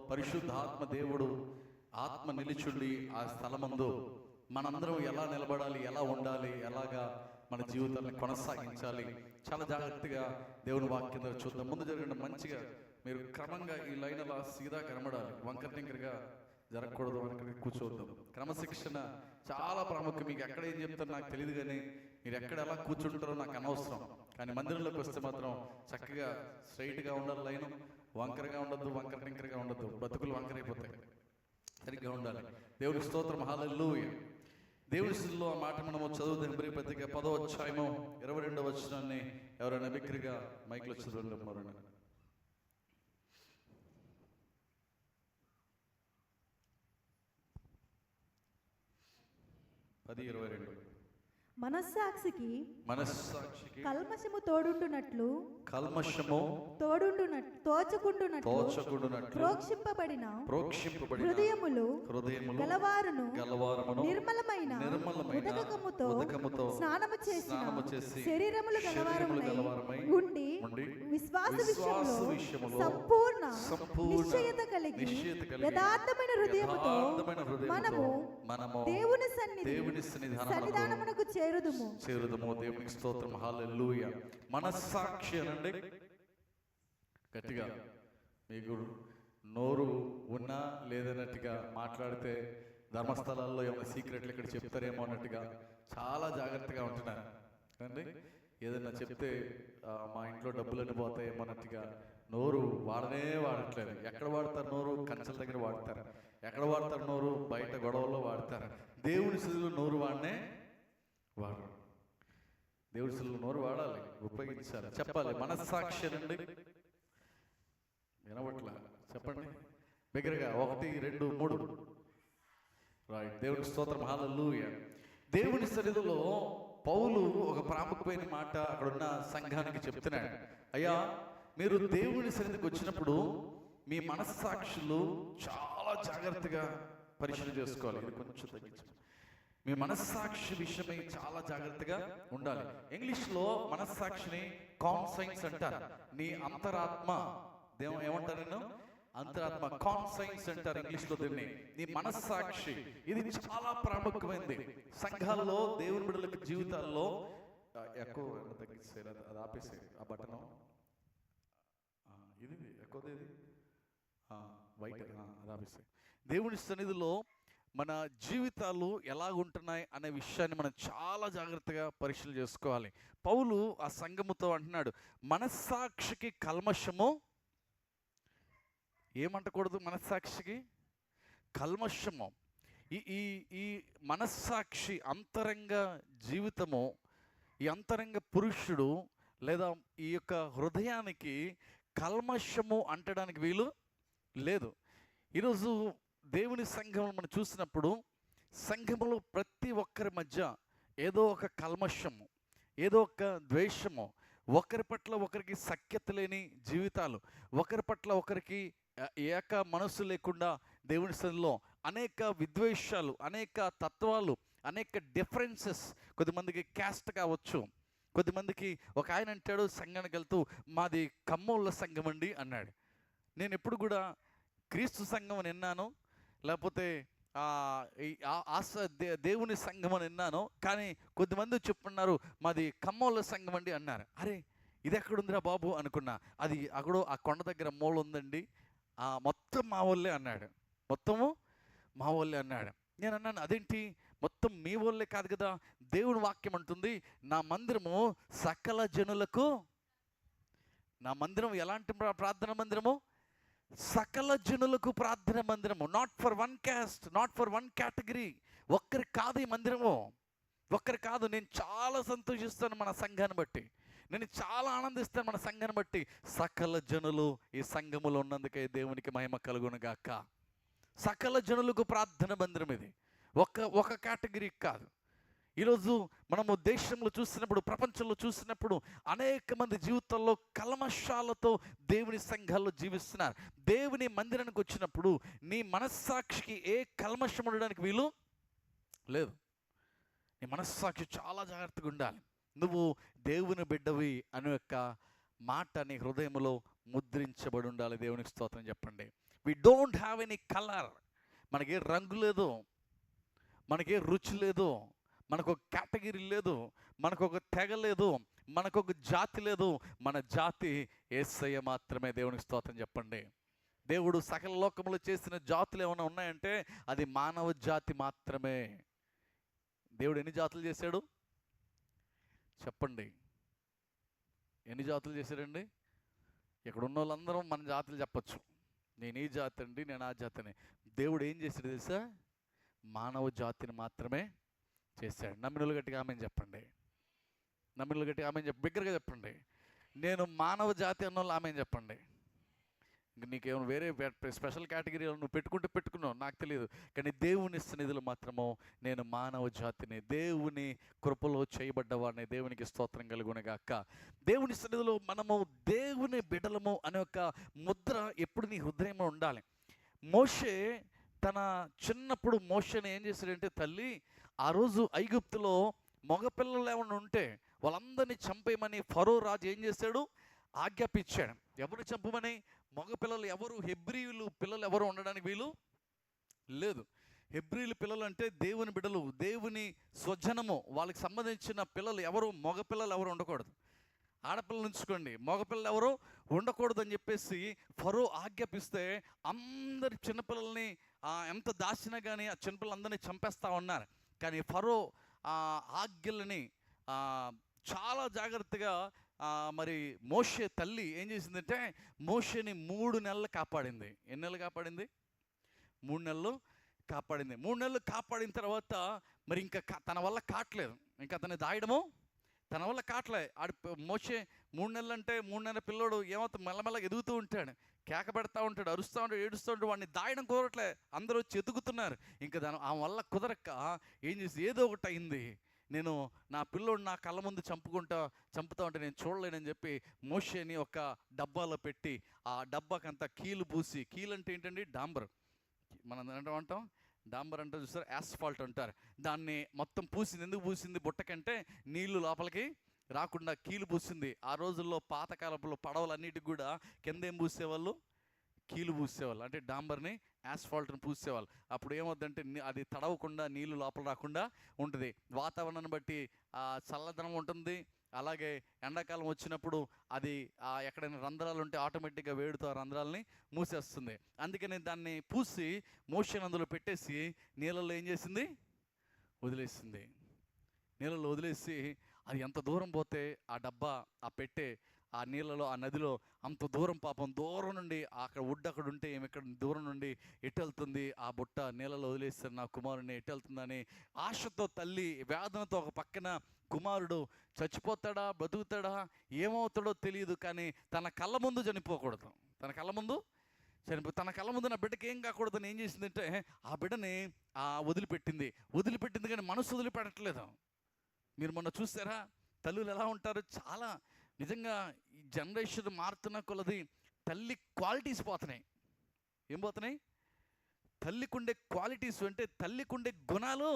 పరిశుద్ధాత్మ దేవుడు ఆత్మ నిలిచుండి ఆ స్థలమందు మనందరం ఎలా నిలబడాలి, ఎలా ఉండాలి, ఎలాగా మన జీవితాన్ని కొనసాగించాలి, చాలా జాగ్రత్తగా దేవుని వాక్యం ద్వారా చూద్దాం. ముందు జరగండి. మంచిగా మీరు క్రమంగా ఈ లైన్ అలా సీదా కనబడాలి, వంకర టింకరగా జరగకూడదు. వంకర కూర్చోవద్దాం. క్రమశిక్షణ చాలా ప్రాముఖ్యం. మీకు ఎక్కడ ఏం చెప్తారో నాకు తెలియదు, కానీ మీరు ఎక్కడ ఎలా కూర్చుంటారో నాకు అనవసరం. కానీ మందిరంలోకి వస్తే మాత్రం చక్కగా స్ట్రైట్గా ఉండాలి లైను, వంకరగా ఉండద్దు, వంకర టింకరగా ఉండద్దు. బ్రతుకులు వంకరైపోతాయి. సరిగ్గా ఉండాలి. దేవుడి స్తోత్రం, హల్లెలూయా. దేవుడి స్థితిలో ఆ మాట మనము చదువుతాం. హెబ్రీ పత్రిక 10వ అధ్యాయము 22వ వచనాన్ని ఎవరైనా బిగ్గరగా మైక్లో చదవండి. మరణ 10:22. మనస్సాక్షికి కల్మషము తోచుకుంటున్నట్లు ప్రోక్షింపబడిన హృదయములు గలవారును నిర్మలమైన ఉదకముతో స్నానము చేసిన శరీరములు గలవారమై ఉండి విశ్వాస విషయములో సంపూర్ణ నిశ్చయత కలిగి యథార్థమైన హృదయముతో మనము దేవుని సన్నిధానమునకు చేరుదుము. దేవునికి స్తోత్రం, హల్లెలూయా. మనస్సాక్షి అనండి గట్టిగా. మీకు నోరు ఉన్నా లేదన్నట్టుగా మాట్లాడితే ధర్మస్థలాల్లో ఏమైనా సీక్రెట్లు ఇక్కడ చెప్తారేమో అన్నట్టుగా చాలా జాగ్రత్తగా ఉంటున్నారు అండి. ఏదైనా చెప్తే మా ఇంట్లో డబ్బులన్నీ పోతాయేమో అన్నట్టుగా నోరు వాడట్లేదు. ఎక్కడ వాడతారు నోరు? కంచెల దగ్గర వాడతారు. ఎక్కడ వాడతారు నోరు? బయట గొడవల్లో వాడతారు. దేవుని స్థితిలో నోరు వాడు. దేవుడి స్థితిలో నోరు వాడాలి, ఉపయోగించాలి, చెప్పాలి. మనస్సాక్షి అనండి. వినవట్లా? చెప్పండి బిగ్గరగా. 1, 2, 3. రైట్. దేవుని స్తోత్రం, హల్లెలూయా. దేవుని సన్నిధిలో పౌలు ఒక ప్రాముఖ్యమైన మాట అక్కడున్న సంఘానికి చెప్తున్నాడు. అయ్యా, మీరు దేవుని సన్నిధికి వచ్చినప్పుడు మీ మనస్సాక్షులు చాలా జాగ్రత్తగా పరిశీలన చేసుకోవాలి. ఇది కొంచెం తగ్గించండి. మీ మనస్సాక్షి విషయమై చాలా జాగ్రత్తగా ఉండాలి. ఇంగ్లీష్లో మనస్సాక్షిని కాన్సైన్స్ అంటారు. నీ అంతరాత్మ, ఏమంటారు? నేను అంతరాత్మ, కాన్సైన్స్ అంటారు ఇంగ్లీష్లో దీన్ని. నీ మనస్సాక్షి ఇది చాలా ప్రాముఖ్యమైనది. సంఘాల్లో దేవుని బిడ్డల జీవితాల్లో ఎక్కువ తగ్గిస్తారు. అది ఆపేసేది ఆ బటన్. ఇది ఎక్కువది, ఇది వైట్, అది ఆపేసేది. దేవుని సన్నిధిలో మన జీవితాలు ఎలాగుంటున్నాయి అనే విషయాన్ని మనం చాలా జాగ్రత్తగా పరిశీలన చేసుకోవాలి. పౌలు ఆ సంఘముతో అంటున్నాడు, మనస్సాక్షికి కల్మషము ఏమంటకూడదు. మనస్సాక్షికి కల్మషము. ఈ మనస్సాక్షి అంతరంగ జీవితము, ఈ అంతరంగ పురుషుడు లేదా ఈ యొక్క హృదయానికి కల్మషము అంటడానికి వీలు లేదు. ఈరోజు దేవుని సంఘం మనం చూసినప్పుడు సంఘములో ప్రతి ఒక్కరి మధ్య ఏదో ఒక కల్మషము, ఏదో ఒక ద్వేషము, ఒకరి పట్ల ఒకరికి సఖ్యత లేని జీవితాలు, ఒకరి పట్ల ఒకరికి ఏక మనస్సు లేకుండా దేవుని సన్నిధిలో అనేక విద్వేషాలు, అనేక తత్వాలు, అనేక డిఫరెన్సెస్. కొద్దిమందికి క్యాస్ట్ కావచ్చు. కొద్దిమందికి ఒక ఆయన అంటాడు సంఘానికి వెళ్తూ, మాది కమ్మోళ్ళ సంఘం అండి అన్నాడు. నేను ఎప్పుడు కూడా క్రీస్తు సంఘం అని విన్నాను, లేకపోతే దేవుని సంఘం అని విన్నాను, కానీ కొద్దిమంది చెప్పున్నారు మాది కమ్మోళ్ళ సంఘం అండి అన్నారు. అరే, ఇది ఎక్కడుందిరా బాబు అనుకున్నా. అది అక్కడో ఆ కొండ దగ్గర మూల ఉందండి, మొత్తం మా వాళ్ళే అన్నాడు. మొత్తము మా వాళ్ళే అన్నాడు. నేను అన్నాను, అదేంటి మొత్తం మీ వాళ్ళే కాదు కదా, దేవుని వాక్యం అంటుంది నా మందిరము సకల జనులకు. నా మందిరం ఎలాంటి ప్రార్థన మందిరము? సకల జనులకు ప్రార్థన మందిరము. Not for one caste, not for one category. ఒక్కరికి కాదు ఈ మందిరము, ఒక్కరి కాదు. నేను చాలా సంతోషిస్తాను మన సంఘాన్ని బట్టి, నేను చాలా ఆనందిస్తాను మన సంఘాన్ని బట్టి. సకల జనులు ఈ సంఘములో ఉన్నందుకే దేవునికి మహిమ కలుగును గాక. సకల జనులకు ప్రార్థన మందిరం ఇది, ఒక కేటగిరీ కాదు. ఈరోజు మనము దేశంలో చూసినప్పుడు, ప్రపంచంలో చూసినప్పుడు అనేక మంది జీవితాల్లో కల్మషాలతో దేవుని సంఘాల్లో జీవిస్తున్నారు. దేవుని మందిరానికి వచ్చినప్పుడు నీ మనస్సాక్షికి ఏ కల్మషం ఉండడానికి వీలు లేదు. నీ మనస్సాక్షి చాలా జాగ్రత్తగా ఉండాలి. నువ్వు దేవుని బిడ్డవి అనే యొక్క మాట నీ హృదయంలో ముద్రించబడి ఉండాలి. దేవునికి స్తోత్రం చెప్పండి. We don't have any colour. మనకే రంగు లేదు, మనకే రుచి లేదు, మనకు ఒక కేటగిరీ లేదు, మనకు ఒక తెగ లేదు, మనకు ఒక జాతి లేదు. మన జాతి యేసయ్య మాత్రమే. దేవునికి స్తోత్రం చెప్పండి. దేవుడు సకల లోకములు చేసిన జాతులు ఏమైనా ఉన్నాయంటే అది మానవ జాతి మాత్రమే. దేవుడు ఎన్ని జాతులు చేశాడు చెప్పండి? ఎన్ని జాతులు చేశాడండి? ఇక్కడ ఉన్న వాళ్ళందరం మన జాతులు చెప్పచ్చు. నేను ఈ జాతి అండి, నేను ఆ జాతిని. దేవుడు ఏం చేశాడు తెలుసా? మానవ జాతిని మాత్రమే చేశాడు. నమ్మినలు గట్టిగా ఆమెను చెప్పండి. నమ్మినలు గట్టిగా ఆమెను బిగ్గరగా చెప్పండి. నేను మానవ జాతి అన్నోళ్ళు ఆమెను చెప్పండి. నీకేమైనా వేరే స్పెషల్ కేటగిరీలో నువ్వు పెట్టుకున్నావు నాకు తెలియదు, కానీ దేవుని సన్నిధిలో మాత్రము నేను మానవ జాతిని, దేవుని కృపలో చేయబడ్డవాడిని. దేవునికి స్తోత్రం కలుగునగాక. దేవుని సన్నిధిలో మనము దేవుని బిడ్డలము అనే ఒక ముద్ర ఎప్పుడు నీ హృదయంలో ఉండాలి. మోషే తన చిన్నప్పుడు మోషేని ఏం చేశాడంటే, తల్లి ఆ రోజు ఐగుప్తులో మగపిల్లలు ఏమైనా ఉంటే వాళ్ళందరినీ చంపేయమని ఫరో రాజు ఏం చేశాడు? ఆజ్ఞాపించాడు. ఎవరు చంపమని? మగపిల్లలు ఎవరు? హెబ్రీయులు పిల్లలు ఎవరు ఉండడానికి వీలు లేదు. హెబ్రీయులు పిల్లలు అంటే దేవుని బిడ్డలు, దేవుని స్వజనము, వాళ్ళకి సంబంధించిన పిల్లలు ఎవరు? మగపిల్లలు ఎవరు ఉండకూడదు. ఆడపిల్లలు ఉంచుకోండి, మగపిల్లలు ఎవరు ఉండకూడదు అని చెప్పేసి ఫరో ఆజ్ఞాపిస్తే అందరి చిన్నపిల్లల్ని ఎంత దాచినా కానీ ఆ చిన్నపిల్లలందరినీ చంపేస్తూ ఉన్నారు. కానీ ఫరో ఆజ్ఞలని చాలా జాగ్రత్తగా మరి మోషే తల్లి ఏం చేసిందంటే మోషేని 3 నెలలు కాపాడింది. ఎన్ని నెలలు కాపాడింది? 3 నెలలు కాపాడింది. 3 నెలలు కాపాడిన తర్వాత మరి ఇంకా తన వల్ల కావట్లేదు, ఇంకా అతన్ని దాయడము తన వల్ల కావట్లేదు. మోషే 3 నెలలు అంటే 3 నెలల పిల్లోడు ఏమవుతుంది? మెల్లమెల్లగా ఎదుగుతూ ఉంటాడు, కేక పెడతా ఉంటాడు, అరుస్తూ ఉంటాడు, ఏడుస్తూ ఉంటాడు. వాడిని దాయడం కుదరట్లే, అందరూ వచ్చి ఎదుగుతున్నారు. ఇంకా ఆ వల్ల కుదరక ఏం చేసి ఏదో ఒకటి అయింది, నేను నా పిల్లోడు నా కళ్ళ ముందు చంపుతా ఉంటే నేను చూడలేనని చెప్పి మోషేని ఒక డబ్బాలో పెట్టి ఆ డబ్బాకంతా కీలు పూసి, కీలు అంటే ఏంటండి? డాంబర్. మనం అంటాం డాంబర్ అంటే చూస్తారు, యాస్ఫాల్ట్ అంటారు. దాన్ని మొత్తం పూసింది. ఎందుకు పూసింది? బుట్టకంటే నీళ్లు లోపలికి రాకుండా కీలు పూసింది. ఆ రోజుల్లో పాతకాలంలో పడవలన్నిటికి కూడా కింద ఏం పూసేవాళ్ళు? కీలు పూసేవాళ్ళు, అంటే డాంబర్ని యాస్ఫాల్ట్ని పూసేవాళ్ళు. అప్పుడు ఏమవుద్దంటే అది తడవకుండా నీళ్లు లోపల రాకుండా ఉంటుంది. వాతావరణాన్ని బట్టి చల్లదనం ఉంటుంది. అలాగే ఎండాకాలం వచ్చినప్పుడు అది ఎక్కడైనా రంధ్రాలు ఉంటే ఆటోమేటిక్గా వేడితో ఆ రంధ్రాలని మూసేస్తుంది. అందుకని దాన్ని పూసి మోషేని అందులో పెట్టేసి నీళ్ళల్లో ఏం చేసింది? వదిలేసింది. నీళ్ళలో వదిలేసి అది ఎంత దూరం పోతే ఆ డబ్బా ఆ పెట్టే ఆ నీళ్ళలో ఆ నదిలో అంత దూరం, పాపం దూరం నుండి అక్కడ అక్కడ ఉంటే ఇక్కడ దూరం నుండి ఎటు వెళ్తుంది ఆ బుట్ట? నీళ్ళలో వదిలేస్తారు నా కుమారుడిని, ఎటు వెళ్తుందని ఆశతో తల్లి వేదనతో ఒక పక్కన కుమారుడు చచ్చిపోతాడా బతుకుతాడా ఏమవుతాడో తెలియదు, కానీ తన కళ్ళ ముందు చనిపోకూడదు. తన కళ్ళ ముందు నా బిడ్డకి ఏం కాకూడదని ఏం చేసిందంటే ఆ బిడ్డని వదిలిపెట్టింది కానీ మనసు వదిలిపెట్టట్లేదు. మీరు మొన్న చూసారా తల్లులు ఎలా ఉంటారు? చాలా నిజంగా ఈ జనరేషన్ మారుతున్న కొలది తల్లి క్వాలిటీస్ పోతున్నాయి. ఏం పోతున్నాయి? తల్లికుండే క్వాలిటీస్ అంటే తల్లికుండే గుణాలు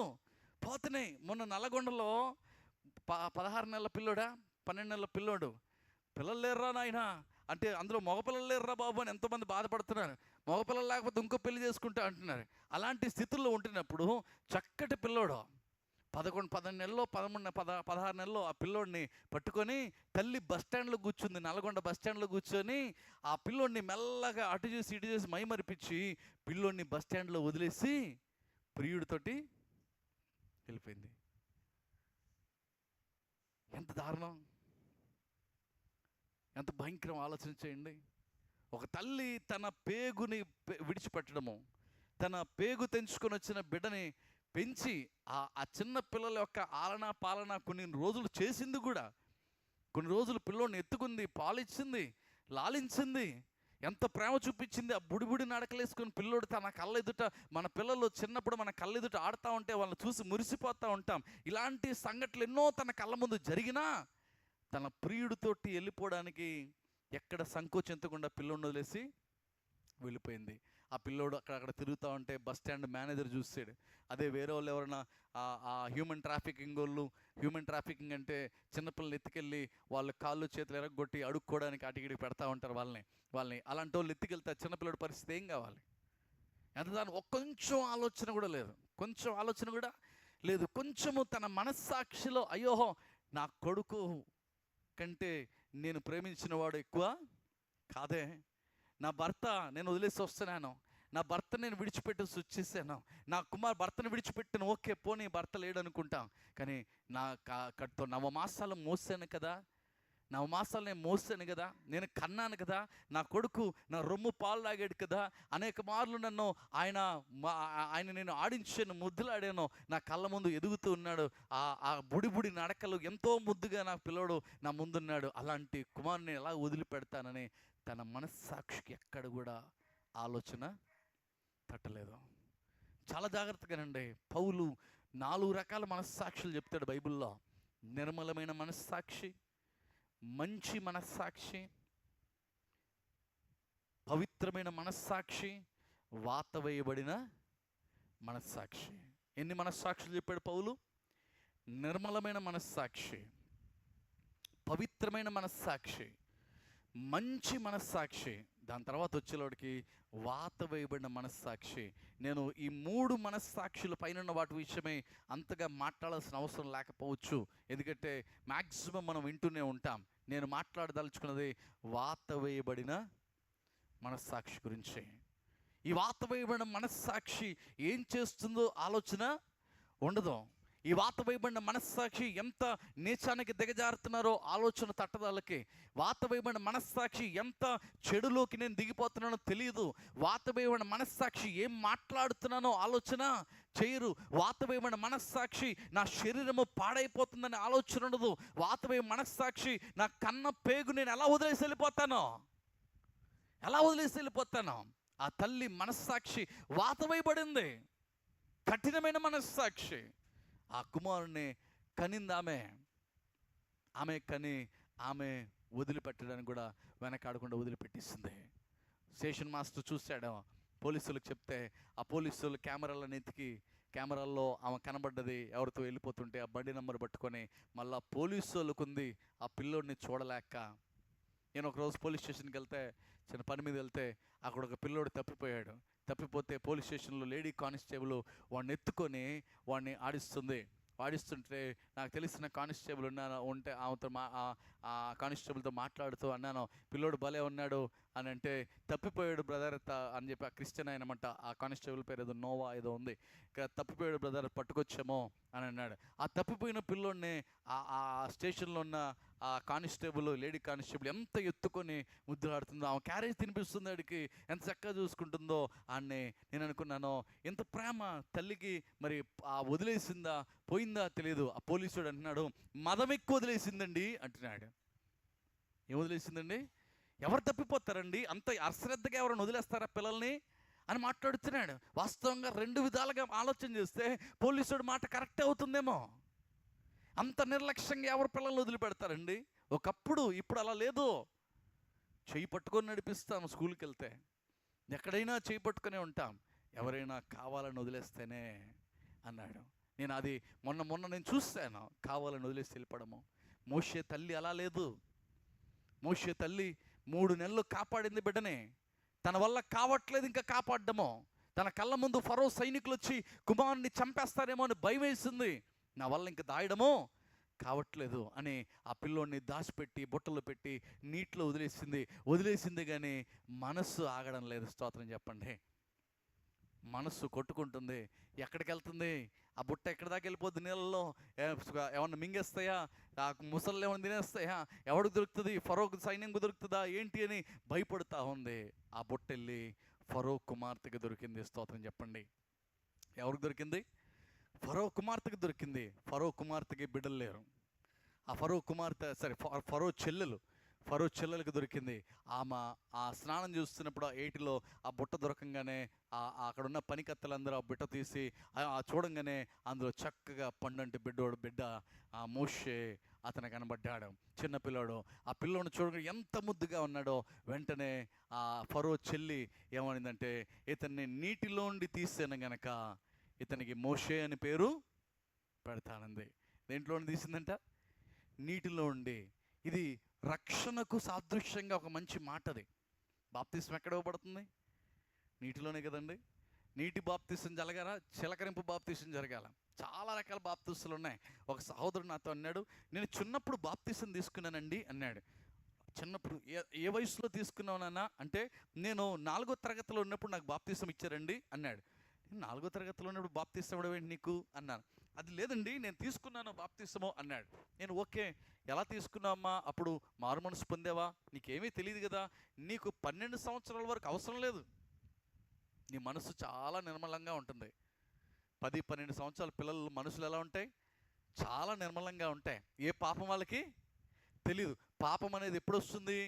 పోతున్నాయి. మొన్న నల్లగొండలో 16 నెలల పిల్లోడా 12 నెలల పిల్లోడు, పిల్లలు లేర్రా నాయన అంటే అందులో మగపిల్లలు లేర్రా బాబు అని ఎంతోమంది బాధపడుతున్నారు. మగపిల్లలు లేకపోతే ఇంకో పెళ్లి చేసుకుంటా అంటున్నారు. అలాంటి స్థితుల్లో ఉంటున్నప్పుడు చక్కటి పిల్లోడు 11 నెలల్లో 16 నెలల్లో ఆ పిల్లోడిని పట్టుకొని తల్లి బస్టాండ్లో కూర్చుంది. నల్గొండ బస్టాండ్లో కూర్చొని ఆ పిల్లోడిని మెల్లగా అటు చూసి ఇటు చేసి మైమరిపించి పిల్లోడిని బస్టాండ్లో వదిలేసి ప్రియుడితోటి వెళ్ళిపోయింది. ఎంత దారుణం, ఎంత భయంకరం ఆలోచన చేయండి. ఒక తల్లి తన పేగుని విడిచిపెట్టడము, తన పేగు తెంచుకొని వచ్చిన బిడ్డని పెంచి ఆ చిన్న పిల్లల యొక్క ఆలనా పాలన కొన్ని రోజులు చేసింది కూడా. కొన్ని రోజులు పిల్లోడిని ఎత్తుకుంది, పాలిచ్చింది, లాలించింది, ఎంత ప్రేమ చూపించింది. ఆ బుడిబుడి నడకలేసుకుని పిల్లోడు తన కళ్ళెదుట, మన పిల్లలు చిన్నప్పుడు మన కళ్ళెదుట ఆడుతూ ఉంటే వాళ్ళని చూసి మురిసిపోతూ ఉంటాం. ఇలాంటి సంఘటనలు ఎన్నో తన కళ్ళ ముందు జరిగినా తన ప్రియుడితోటి వెళ్ళిపోవడానికి ఎక్కడ సంకోచించకుండా పిల్లోడిని వదిలేసి వెళ్ళిపోయింది. ఆ పిల్లోడు అక్కడ తిరుగుతూ ఉంటే బస్ స్టాండ్ మేనేజర్ చూసాడు. అదే వేరే వాళ్ళు ఎవరైనా ఆ హ్యూమన్ ట్రాఫికింగ్ అంటే చిన్నపిల్లల్ని ఎత్తుకెళ్ళి వాళ్ళ కాళ్ళు చేతులు ఎరగొట్టి అడుక్కోవడానికి అటుగిడికి పెడతా ఉంటారు వాళ్ళని అలాంటి వాళ్ళు ఎత్తుకెళ్తే చిన్నపిల్లడి పరిస్థితి ఏం కావాలి? ఎంత దాని కొంచెం ఆలోచన కూడా లేదు. కొంచెము తన మనస్సాక్షిలో అయ్యో నా కొడుకు కంటే నేను ప్రేమించిన వాడు ఎక్కువ కాదే, నా భర్త నేను వదిలేసి వస్తున్నాను, నా భర్త నేను విడిచిపెట్టేసి వచ్చేసాను, నా భర్తను విడిచిపెట్టాను, ఓకే పోనీ భర్త లేడు అనుకుంటాం. కానీ నా కట్తో నవమాసాలు నేను మోసాను కదా, నేను కన్నాను కదా, నా కొడుకు నా రొమ్ము పాలు తాగాడు కదా, అనేక మార్లు నన్ను ఆయన నేను ఆడించాను, ముద్దులాడాను, నా కళ్ళ ముందు ఎదుగుతూ ఉన్నాడు, ఆ బుడి నడకలు ఎంతో ముద్దుగా నా పిల్లోడు నా ముందున్నాడు, అలాంటి కుమారుని ఎలా వదిలిపెడతానని తన మనస్సాక్షికి ఎక్కడ కూడా ఆలోచన తట్టలేదు. చాలా జాగ్రత్తగానండి. పౌలు 4 రకాల మనస్సాక్షులు చెప్తాడు బైబిల్లో. నిర్మలమైన మనస్సాక్షి, మంచి మనస్సాక్షి, పవిత్రమైన మనస్సాక్షి, వాత వేయబడిన మనస్సాక్షి. ఎన్ని మనస్సాక్షులు చెప్పాడు పౌలు? నిర్మలమైన మనస్సాక్షి, పవిత్రమైన మనస్సాక్షి, మంచి మనస్సాక్షి, దాని తర్వాత వచ్చేలోడికి వాత వేయబడిన మనస్సాక్షి. నేను ఈ 3 మనస్సాక్షుల పైన వాటి విషయమే అంతగా మాట్లాడాల్సిన అవసరం లేకపోవచ్చు, ఎందుకంటే మ్యాక్సిమం మనం వింటూనే ఉంటాం. నేను మాట్లాడదలుచుకున్నది వాత వేయబడిన మనస్సాక్షి గురించి. ఈ వాత వేయబడిన మనస్సాక్షి ఏం చేస్తుందో ఆలోచన ఉండదు. ఈ వాత వేయబడిన మనస్సాక్షి ఎంత నీచానికి దిగజారుతున్నారో ఆలోచన తట్టదాలకి. వాత వేయబడిన మనస్సాక్షి ఎంత చెడులోకి నేను దిగిపోతున్నానో తెలియదు. వాత వేయబడిన మనస్సాక్షి ఏం మాట్లాడుతున్నానో ఆలోచన చేయరు. వాత వేయబడిన మనస్సాక్షి నా శరీరము పాడైపోతుందని ఆలోచన ఉండదు. వాత వేయ మనస్సాక్షి నా కన్న పేగు నేను ఎలా వదిలేసి వెళ్ళిపోతాను. ఆ తల్లి మనస్సాక్షి వాత వేయబడింది, కఠినమైన మనస్సాక్షి. ఆ కుమారుణ్ణి కనింది ఆమె కని ఆమె వదిలిపెట్టడానికి కూడా వెనకాడకుండా వదిలిపెట్టేసింది. స్టేషన్ మాస్టర్ చూశాడు, పోలీసులకు చెప్తే ఆ పోలీసులు కెమెరాల్లో ఆమె కనబడ్డది, ఎవరితో వెళ్ళిపోతుంటే ఆ బండి నెంబర్ పట్టుకొని మళ్ళీ పోలీసు వాళ్ళకుంది ఆ పిల్లోడిని చూడలేక. నేను ఒకరోజు పోలీస్ స్టేషన్కి వెళ్తే, చిన్న పని మీద వెళ్తే, అక్కడ ఒక పిల్లోడు తప్పిపోతే పోలీస్ స్టేషన్లో లేడీ కానిస్టేబుల్ వాడిని ఎత్తుకొని వాడిని ఆడిస్తుంటే నాకు తెలిసిన కానిస్టేబుల్ ఉంటే ఆమెతో ఆ కానిస్టేబుల్తో మాట్లాడుతూ అన్నాను, పిల్లోడు భలే ఉన్నాడు అని అంటే, తప్పిపోయాడు బ్రదర్ అని చెప్పి, ఆ క్రిస్టియన్ అయినమాట, ఆ కానిస్టేబుల్ పేరు ఏదో నోవా ఏదో ఉంది, తప్పిపోయాడు బ్రదర్ పట్టుకొచ్చామో అని అన్నాడు. ఆ తప్పిపోయిన పిల్లోడిని ఆ స్టేషన్లో ఉన్న ఆ కానిస్టేబుల్, లేడీ కానిస్టేబుల్ ఎంత ఎత్తుకొని ముద్దులాడుతుందో, ఆమె క్యారేజ్ తినిపిస్తుంది, ఆడికి ఎంత చక్కగా చూసుకుంటుందో ఆడిని. నేను అనుకున్నాను, ఎంత ప్రేమ తల్లికి, మరి ఆ వదిలేసిందా పోయిందా తెలియదు. ఆ పోలీసుడు అంటున్నాడు, మదం ఎక్కువ వదిలేసిందండి అంటున్నాడు. ఏం వదిలేసిందండి? ఎవరు తప్పిపోతారండి? అంత అశ్రద్ధగా ఎవరైనా వదిలేస్తారా పిల్లల్ని అని మాట్లాడుతున్నాడు. వాస్తవంగా 2 విధాలుగా ఆలోచన చేస్తే పోలీసుడు మాట కరెక్టే అవుతుందేమో. అంత నిర్లక్ష్యంగా ఎవరు పిల్లల్ని వదిలిపెడతారండి? ఒకప్పుడు, ఇప్పుడు అలా లేదు. చేయి పట్టుకొని నడిపిస్తాం, స్కూల్కి వెళ్తే ఎక్కడైనా చేయి పట్టుకునే ఉంటాం, ఎవరైనా కావాలని వదిలేస్తేనే అన్నాడు. నేను అది మొన్న నేను చూశాను, కావాలని వదిలేసి వెళ్ళిపోవడము. మోషే తల్లి అలా లేదు. మోషే తల్లి 3 నెలలు కాపాడింది బిడ్డనే. తన వల్ల కావట్లేదు ఇంకా కాపాడడము. తన కళ్ళ ముందు ఫరో సైనికులు వచ్చి కుమారుని చంపేస్తారేమో అని భయం వేసింది. నా వల్ల ఇంకా దాయడమో కావట్లేదు అని ఆ పిల్లోడిని దాచిపెట్టి బుట్టలో పెట్టి నీటిలో వదిలేసింది కానీ మనస్సు ఆగడం లేదు. స్తోత్రం చెప్పండి. మనస్సు కొట్టుకుంటుంది. ఎక్కడికి వెళ్తుంది? ఆ బుట్ట ఎక్కడి దాకా వెళ్ళిపోద్ది? నీళ్ళలో ఏమన్నా మింగేస్తాయా? ఆ ముసళ్ళు ఏమన్నా తినేస్తాయా? ఎవరికి దొరుకుతుంది? ఫరోకు సైన్యంకు దొరుకుతుందా ఏంటి అని భయపడుతూ ఉంది. ఆ బుట్ట వెళ్ళి ఫరో కుమార్తెకి దొరికింది. స్తోత్రం చెప్పండి. ఎవరికి దొరికింది? ఫరో కుమార్తెకి దొరికింది. ఫరో కుమార్తెకి బిడ్డలు లేరు. ఆ ఫరో చెల్లెలకు దొరికింది. ఆమె ఆ స్నానం చూస్తున్నప్పుడు ఆ ఏటిలో ఆ బుట్ట దొరకంగానే అక్కడ ఉన్న పనికత్తలందరూ ఆ బుట్ట తీసి చూడంగానే అందులో చక్కగా పండంటి బిడ్డ ఆ మోషే అతను కనబడ్డాడు. చిన్న పిల్లోడు. ఆ పిల్లోని చూడగా ఎంత ముద్దుగా ఉన్నాడో వెంటనే ఆ ఫరో చెల్లి ఏమనిందంటే, ఇతన్ని నీటిలోండి తీసాను గనక ఇతనికి మోషే అని పేరు పెడతానంది. దేంట్లోని తీసిందంట? నీటిలో ఉండి. ఇది రక్షణకు సాదృశ్యంగా ఒక మంచి మాట. అది బాప్తిసం ఎక్కడ ఇవ్వబడుతుంది? నీటిలోనే కదండి. నీటి బాప్తిసం జరగాల, చిలకరింపు బాప్తిసం జరగాల. చాలా రకాల బాప్తిసాలు ఉన్నాయి. ఒక సహోదరుడు నాతో అన్నాడు, నేను చిన్నప్పుడు బాప్తిసం తీసుకున్నానండి అన్నాడు. చిన్నప్పుడు ఏ వయసులో తీసుకున్నావునన్నా అంటే, నేను 4వ తరగతిలో ఉన్నప్పుడు నాకు బాప్తిసం ఇచ్చారండి అన్నాడు. 4వ తరగతిలో ఉన్నప్పుడు బాప్తిసం ఇవ్వడం ఏంటి నీకు అన్నాను. అది లేదండి నేను తీసుకున్నాను బాప్తిసము అన్నాడు. నేను ఓకే, ఎలా తీసుకున్నావమ్మా? అప్పుడు మారు మనసు పొందావా? నీకేమీ తెలియదు కదా, నీకు 12 సంవత్సరాల వరకు అవసరం లేదు. నీ మనసు చాలా నిర్మలంగా ఉంటుంది. 10-12 సంవత్సరాల పిల్లల మనసులు ఎలా ఉంటాయి? చాలా నిర్మలంగా ఉంటాయి. ఏ పాపం వాళ్ళకి తెలియదు. పాపం అనేది ఎప్పుడు వస్తుంది?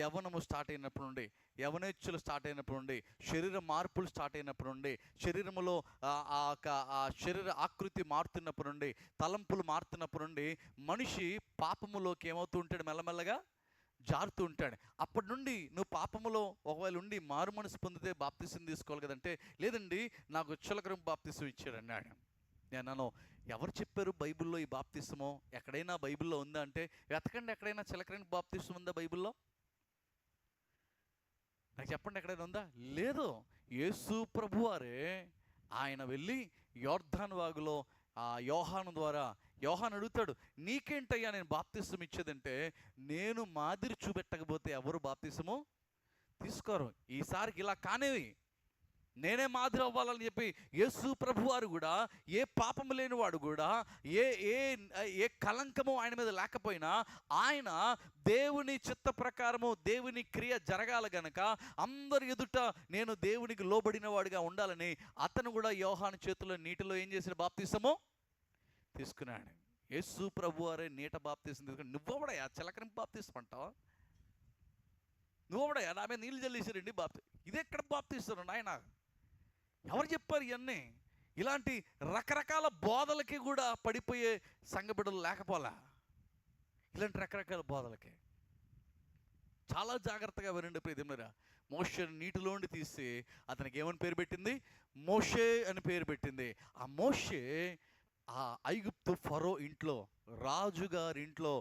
యవ్వనము స్టార్ట్ అయినప్పుడు నుండి, యవనేచ్ఛలు స్టార్ట్ అయినప్పుడు నుండి, శరీర మార్పులు స్టార్ట్ అయినప్పుడు నుండి, శరీరంలో ఆ శరీర ఆకృతి మారుతున్నప్పుడు నుండి, తలంపులు మారుతున్నప్పుడు నుండి మనిషి పాపములోకి ఏమవుతూ ఉంటాడు? మెల్లమెల్లగా జారుతూ ఉంటాడు. అప్పటి నుండి నువ్వు పాపములో ఒకవేళ ఉండి మారు మనసు పొందితే బాప్తిసం తీసుకోవాలి కదంటే, లేదండి నాకు చిలకరింపు బాప్తిసం ఇచ్చాడు అన్నాడు. నేను ఎవరు చెప్పారు బైబిల్లో ఈ బాప్తిసమో? ఎక్కడైనా బైబిల్లో ఉందా అంటే వెతకండి. ఎక్కడైనా చిలకరింపు బాప్తిసం ఉందా బైబిల్లో? నాకు చెప్పండి, ఎక్కడైనా ఉందా? లేదు. యేసు ప్రభువారే ఆయన వెళ్ళి యోర్దాను వాగులో ఆ యోహాను ద్వారా, యోహాను అడుగుతాడు, నీకేంటయ్యా నేను బాప్తిసం ఇచ్చేదంటే, నేను మాదిరి చూపెట్టకపోతే ఎవరు బాప్తిసము తీసుకోరు. ఈసారికి ఇలా కానేవి, నేనే మాదిరి అవ్వాలని చెప్పి యేసు ప్రభువారు కూడా, ఏ పాపము లేనివాడు కూడా, ఏ ఏ ఏ కలంకము ఆయన మీద లేకపోయినా, ఆయన దేవుని చిత్త ప్రకారము దేవుని క్రియ జరగాలి గనక అందరి ఎదుట నేను దేవునికి లోబడిన వాడిగా ఉండాలని అతను కూడా యోహాను చేతిలో నీటిలో ఏం చేసిన బాప్తిసము తీసుకున్నాడు. యేసు ప్రభువారే నీట బాప్తిసం తీసుకుని, నువ్వెవడయా చిలకరింపు బాప్తిసం అంటావా? నువ్వెవడయా నా మీద నీళ్ళు జల్లేసారండి ఇది ఎక్కడ బాప్తిస్తారు నాయన? ఎవరు చెప్పారు ఇవన్నీ? ఇలాంటి రకరకాల బోధలకి కూడా పడిపోయే సంఘబిడ్డలు లేకపోలా. ఇలాంటి రకరకాల బోధలకి చాలా జాగ్రత్తగా వినండి ప్రియదేములారా. మోషే నీటిలోండి తీసి అతనికి ఏమని పేరు పెట్టింది? మోషే అని పేరు పెట్టింది. ఆ మోషే ఆ ఐగుప్తు ఫరో ఇంట్లో, రాజుగారి ఇంట్లో,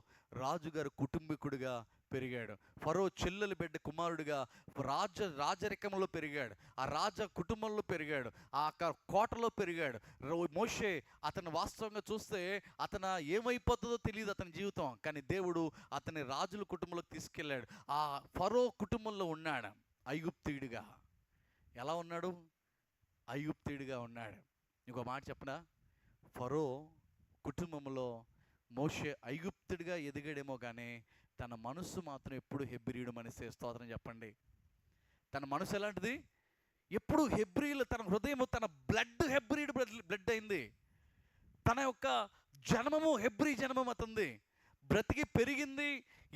రాజుగారి కుటుంబీకుడిగా పెరిగాడు. ఫరో చెల్లెలు బిడ్డ కుమారుడిగా రాజరికంలో పెరిగాడు. ఆ రాజ కుటుంబంలో పెరిగాడు. ఆ కోటలో పెరిగాడు. మోషే అతను వాస్తవంగా చూస్తే అతను ఏమైపోతుందో తెలియదు అతని జీవితం. కానీ దేవుడు అతని రాజుల కుటుంబంలోకి తీసుకెళ్ళాడు. ఆ ఫరో కుటుంబంలో ఉన్నాడు ఐగుప్తీయుడిగా. ఎలా ఉన్నాడు? ఐగుప్తీయుడిగా ఉన్నాడు. ఇంకో మాట చెప్పనా? ఫరో కుటుంబంలో మోషే ఐగుప్తుడిగా ఎదిగాడేమో కానీ తన మనసు మాత్రం ఎప్పుడు హెబ్రీయుడు మనసే. స్తోత్రం చెప్పండి. తన మనసు ఎలాంటిది? ఎప్పుడు హెబ్రీయులు, తన హృదయము, తన బ్లడ్ హెబ్రీయుడు బ్లడ్ అయింది. తన యొక్క జన్మము హెబ్రీ జన్మం అతంది. బ్రతికి పెరిగింది.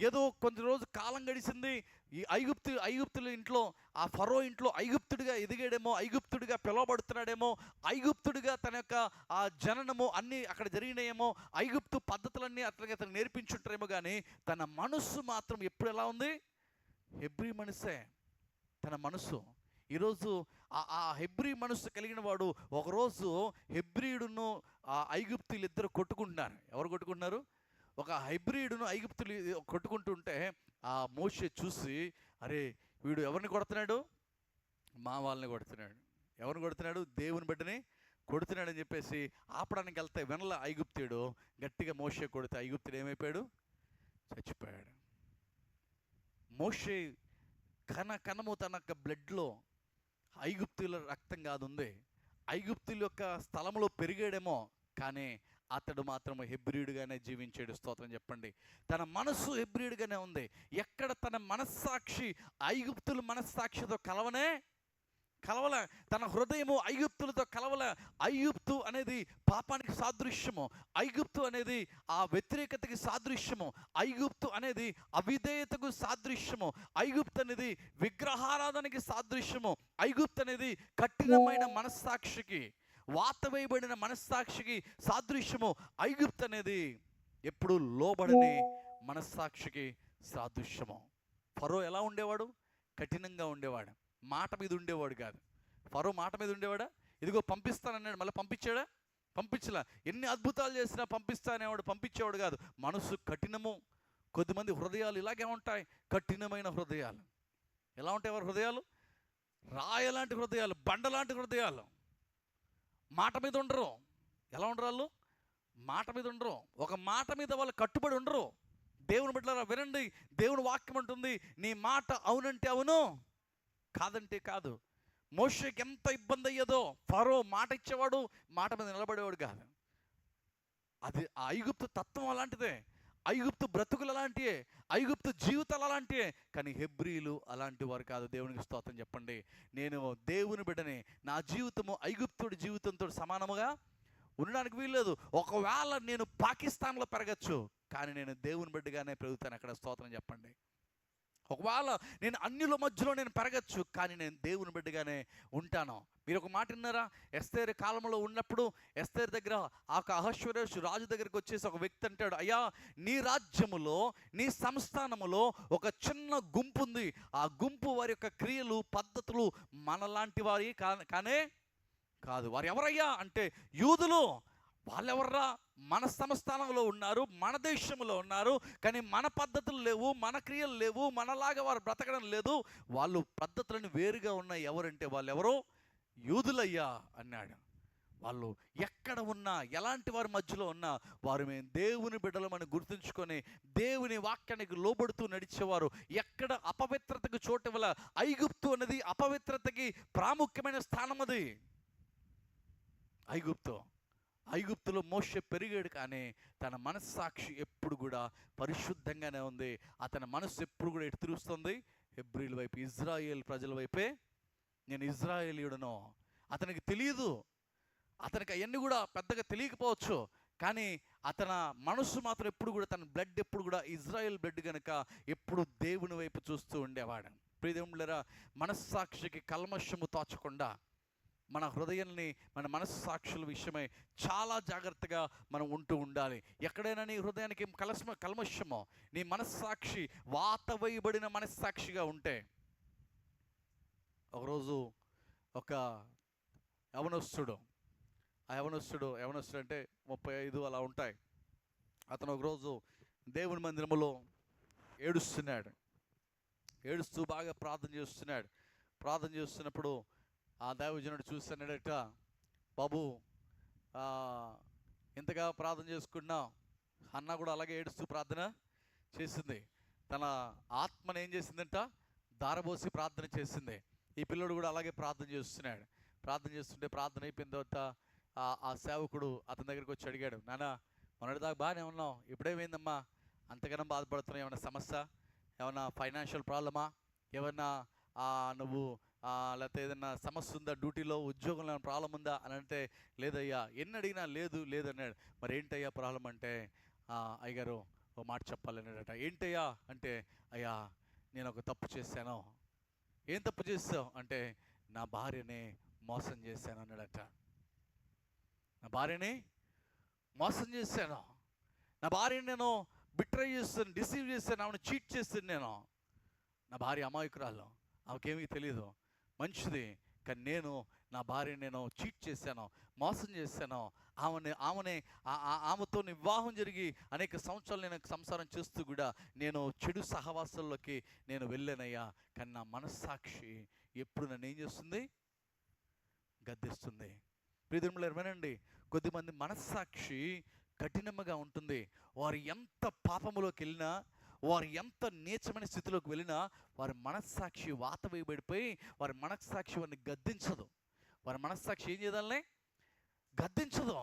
ఏదో కొంచెం రోజు కాలం గడిచింది. ఈ ఐగుప్తుల ఇంట్లో, ఆ ఫరో ఇంట్లో ఐగుప్తుడిగా ఎదిగాడేమో, ఐగుప్తుడిగా పిలువబడుతున్నాడేమో, ఐగుప్తుడిగా తన యొక్క ఆ జననము అన్నీ అక్కడ జరిగినాయేమో, ఐగుప్తు పద్ధతులన్నీ అతను నేర్పించుంటారేమో. కానీ తన మనస్సు మాత్రం ఎప్పుడు ఎలా ఉంది? హెబ్రీ మనసే తన మనసు. ఈరోజు ఆ హెబ్రీ మనస్సు కలిగిన వాడు ఒకరోజు హెబ్రీయుడును ఆ ఐగుప్తులు ఇద్దరు కొట్టుకుంటున్నారు. ఎవరు కొట్టుకుంటున్నారు? ఒక హైబ్రిడ్ను ఐగుప్తులు కొట్టుకుంటుంటే ఆ మోషే చూసి, అరే వీడు ఎవరిని కొడుతున్నాడు? మా వాళ్ళని కొడుతున్నాడు. ఎవరిని కొడుతున్నాడు? దేవుని బిడ్డని కొడుతున్నాడు అని చెప్పేసి ఆపడానికి వెళ్తే వెనల ఐగుప్తుడు గట్టిగా మోషే కొడితే ఐగుప్తుడు ఏమైపోయాడు? చచ్చిపోయాడు. మోషే కణము తన యొక్క బ్లడ్లో ఐగుప్తుల రక్తం కాదు ఉంది. ఐగుప్తుల యొక్క స్థలంలో పెరిగాడేమో, కానీ అతడు మాత్రం హెబ్రీయుడిగానే జీవించాడు. స్తోత్రం చెప్పండి. తన మనస్సు హెబ్రీయుడిగానే ఉంది. ఎక్కడ తన మనస్సాక్షి ఐగుప్తుల మనస్సాక్షితో కలవల, తన హృదయము ఐగుప్తులతో కలవల. ఐగుప్తు అనేది పాపానికి సాదృశ్యము. ఐగుప్తు అనేది ఆ వ్యతిరేకతకి సాదృశ్యము. ఐగుప్తు అనేది అవిధేయతకు సాదృశ్యము. ఐగుప్తు అనేది విగ్రహారాధనకి సాదృశ్యము. ఐగుప్తు అనేది కఠినమైన మనస్సాక్షికి, వాత వేయబడిన మనస్సాక్షికి సాదృశ్యము. ఐగుప్తు అనేది ఎప్పుడు లోబడని మనస్సాక్షికి సాదృశ్యము. ఫరో ఎలా ఉండేవాడు? కఠినంగా ఉండేవాడు, మాట మీద ఉండేవాడు కాదు. ఫరో మాట మీద ఉండేవాడా? ఇదిగో పంపిస్తానన్నాడు, మళ్ళీ పంపించాడా? పంపించలా. ఎన్ని అద్భుతాలు చేసినా పంపిస్తానేవాడు, పంపించేవాడు కాదు. మనసు కఠినము. కొద్దిమంది హృదయాలు ఇలాగే ఉంటాయి, కఠినమైన హృదయాలు. ఎలా ఉంటాయి వారి హృదయాలు? రాయలాంటి హృదయాలు, బండలాంటి హృదయాలు. మాట మీద ఉండరు. ఎలా ఉండరు వాళ్ళు? మాట మీద ఉండరు. ఒక మాట మీద వాళ్ళు కట్టుబడి ఉండరు. దేవుని బిడ్డలారా వినండి, దేవుని వాక్యం అంటుంది, నీ మాట అవునంటే అవును, కాదంటే కాదు. మోషేకి ఎంత ఇబ్బంది అయ్యేదో. ఫరో మాట ఇచ్చేవాడు, మాట మీద నిలబడేవాడు కాదు. అది ఆ ఐగుప్తు తత్వం అలాంటిదే, ఐగుప్తు బ్రతుకులు అలాంటివే, ఐగుప్తు జీవితాలు అలాంటివే. కానీ హెబ్రీలు అలాంటి వారు కాదు. దేవునికి స్తోత్రం చెప్పండి. నేను దేవుని బిడ్డని, నా జీవితము ఐగుప్తుడి జీవితంతో సమానముగా ఉండడానికి వీల్లేదు. ఒకవేళ నేను పాకిస్తాన్లో పెరగచ్చు, కానీ నేను దేవుని బిడ్డగానే పెరుగుతాను. అక్కడ స్తోత్రం చెప్పండి. ఒకవేళ నేను అన్యుల మధ్యలో నేను పెరగచ్చు, కానీ నేను దేవుని బిడ్డగానే ఉంటాను. మీరు ఒక మాట విన్నారా? ఎస్తేరు కాలంలో ఉన్నప్పుడు ఎస్తేరు దగ్గర ఆ అహశ్వరోషు రాజు దగ్గరికి వచ్చేసి ఒక వ్యక్తి అంటాడు, అయ్యా నీ రాజ్యములో, నీ సంస్థానములో ఒక చిన్న గుంపు ఉంది. ఆ గుంపు వారి యొక్క క్రియలు, పద్ధతులు మనలాంటి వారి కానే కాదు. వారు ఎవరయ్యా అంటే యూదులు. వాళ్ళెవర్రా? మన సంస్థానంలో ఉన్నారు, మన దేశంలో ఉన్నారు, కానీ మన పద్ధతులు లేవు, మన క్రియలు లేవు, మనలాగా వారు బ్రతకడం లేదు. వాళ్ళు పద్ధతులను వేరుగా ఉన్నాయి. ఎవరంటే వాళ్ళు ఎవరో యూదులయ్యా అన్నాడు. వాళ్ళు ఎక్కడ ఉన్నా, ఎలాంటి వారి మధ్యలో ఉన్నా, వారు మేము దేవుని బిడ్డలమని గుర్తుంచుకొని దేవుని వాక్యానికి లోబడుతూ నడిచేవారు. ఎక్కడ అపవిత్రతకు చోటు వల్ల, ఐగుప్తు అనేది అపవిత్రతకి ప్రాముఖ్యమైన స్థానం. అది ఐగుప్తులో మోషే పెరిగాడు, కానీ తన మనస్సాక్షి ఎప్పుడు కూడా పరిశుద్ధంగానే ఉంది. అతని మనస్సు ఎప్పుడు కూడా ఎటు తిరుగుస్తుంది? హెబ్రీల వైపు, ఇజ్రాయేల్ ప్రజల వైపే. నేను ఇజ్రాయేలీయుడను. అతనికి తెలియదు, అతనికి అవన్నీ కూడా పెద్దగా తెలియకపోవచ్చు, కానీ అతని మనస్సు మాత్రం ఎప్పుడు కూడా, తన బ్లడ్ ఎప్పుడు కూడా ఇజ్రాయేల్ బ్లడ్ కనుక ఎప్పుడు దేవుని వైపు చూస్తూ ఉండేవాడు. ప్రియదేవులారా, మనస్సాక్షికి కల్మషము తోచకుండా మన హృదయాన్ని, మన మనస్సాక్షుల విషయమై చాలా జాగ్రత్తగా మనం ఉంటూ ఉండాలి. ఎక్కడైనా నీ హృదయానికి కల్మషమో, నీ మనస్సాక్షి వాత వేయబడిన మనస్సాక్షిగా ఉంటే. ఒకరోజు ఒక యవనస్తుడు అంటే 35 అలా ఉంటాయి. అతను ఒకరోజు దేవుని మందిరములో ఏడుస్తూ బాగా ప్రార్థన చేస్తున్నప్పుడు ఆ దైవజనుడు చూస్తున్నాడట, బాబు ఎంతగా ప్రార్థన చేసుకున్నావు? అన్న కూడా అలాగే ఏడుస్తూ ప్రార్థన చేసింది. తన ఆత్మను ఏం చేసిందంట? దారబోసి ప్రార్థన చేసింది. ఈ పిల్లడు కూడా అలాగే ప్రార్థన చేస్తుంటే ప్రార్థన అయిపోయిన తర్వాత ఆ సేవకుడు అతని దగ్గరికి వచ్చి అడిగాడు, నాన్న మొన్నటిదాకా బాగానే ఉన్నావు, ఇప్పుడేమైందమ్మా అంతగానో బాధపడుతున్నావు? ఏమైనా సమస్య, ఏమైనా ఫైనాన్షియల్ ప్రాబ్లమా, ఏమన్నా నువ్వు లేకపోతే ఏదైనా సమస్య ఉందా, డ్యూటీలో ఉద్యోగంలో ప్రాబ్లం ఉందా అని అంటే, లేదయ్యా. ఎన్ని అడిగినా లేదు అన్నాడు. మరి ఏంటయ్యా ప్రాబ్లం అంటే, అయ్యగారు ఓ మాట చెప్పాలన్నాడట. ఏంటయ్యా అంటే, అయ్యా నేను ఒక తప్పు చేశాను. ఏం తప్పు చేసావు అంటే, నా భార్యని మోసం చేశాను అన్నాడట. నా భార్యని మోసం చేశాను, నా భార్యని నేను బిట్రై చేస్తాను, డిసీవ్ చేస్తాను, ఆమెను చీట్ చేస్తాను. నేను, నా భార్య అమాయకురాలు, ఆమెకేమీ తెలియదు, మంచిది, కానీ నేను నా భార్యని నేను చీట్ చేశాను, మోసం చేశాను. ఆమెతో వివాహం జరిగి అనేక సంవత్సరాలు నేను సంసారం చేస్తూ కూడా నేను చెడు సహవాసాల్లోకి నేను వెళ్ళానయ్యా. కానీ నా మనస్సాక్షి ఎప్పుడు నన్ను ఏం చేస్తుంది? గద్దిస్తుంది. ప్రియదేవులారా వినండి, కొద్దిమంది మనస్సాక్షి కఠినంగా ఉంటుంది. వారు ఎంత పాపములోకి వెళ్ళినా, వారు ఎంత నీచమైన స్థితిలోకి వెళ్ళినా, వారి మనస్సాక్షి వాత వేయబడిపోయి వారి మనస్సాక్షి వారిని గద్దించదు. వారి మనస్సాక్షి ఏం చేయాలని? గద్దించదు.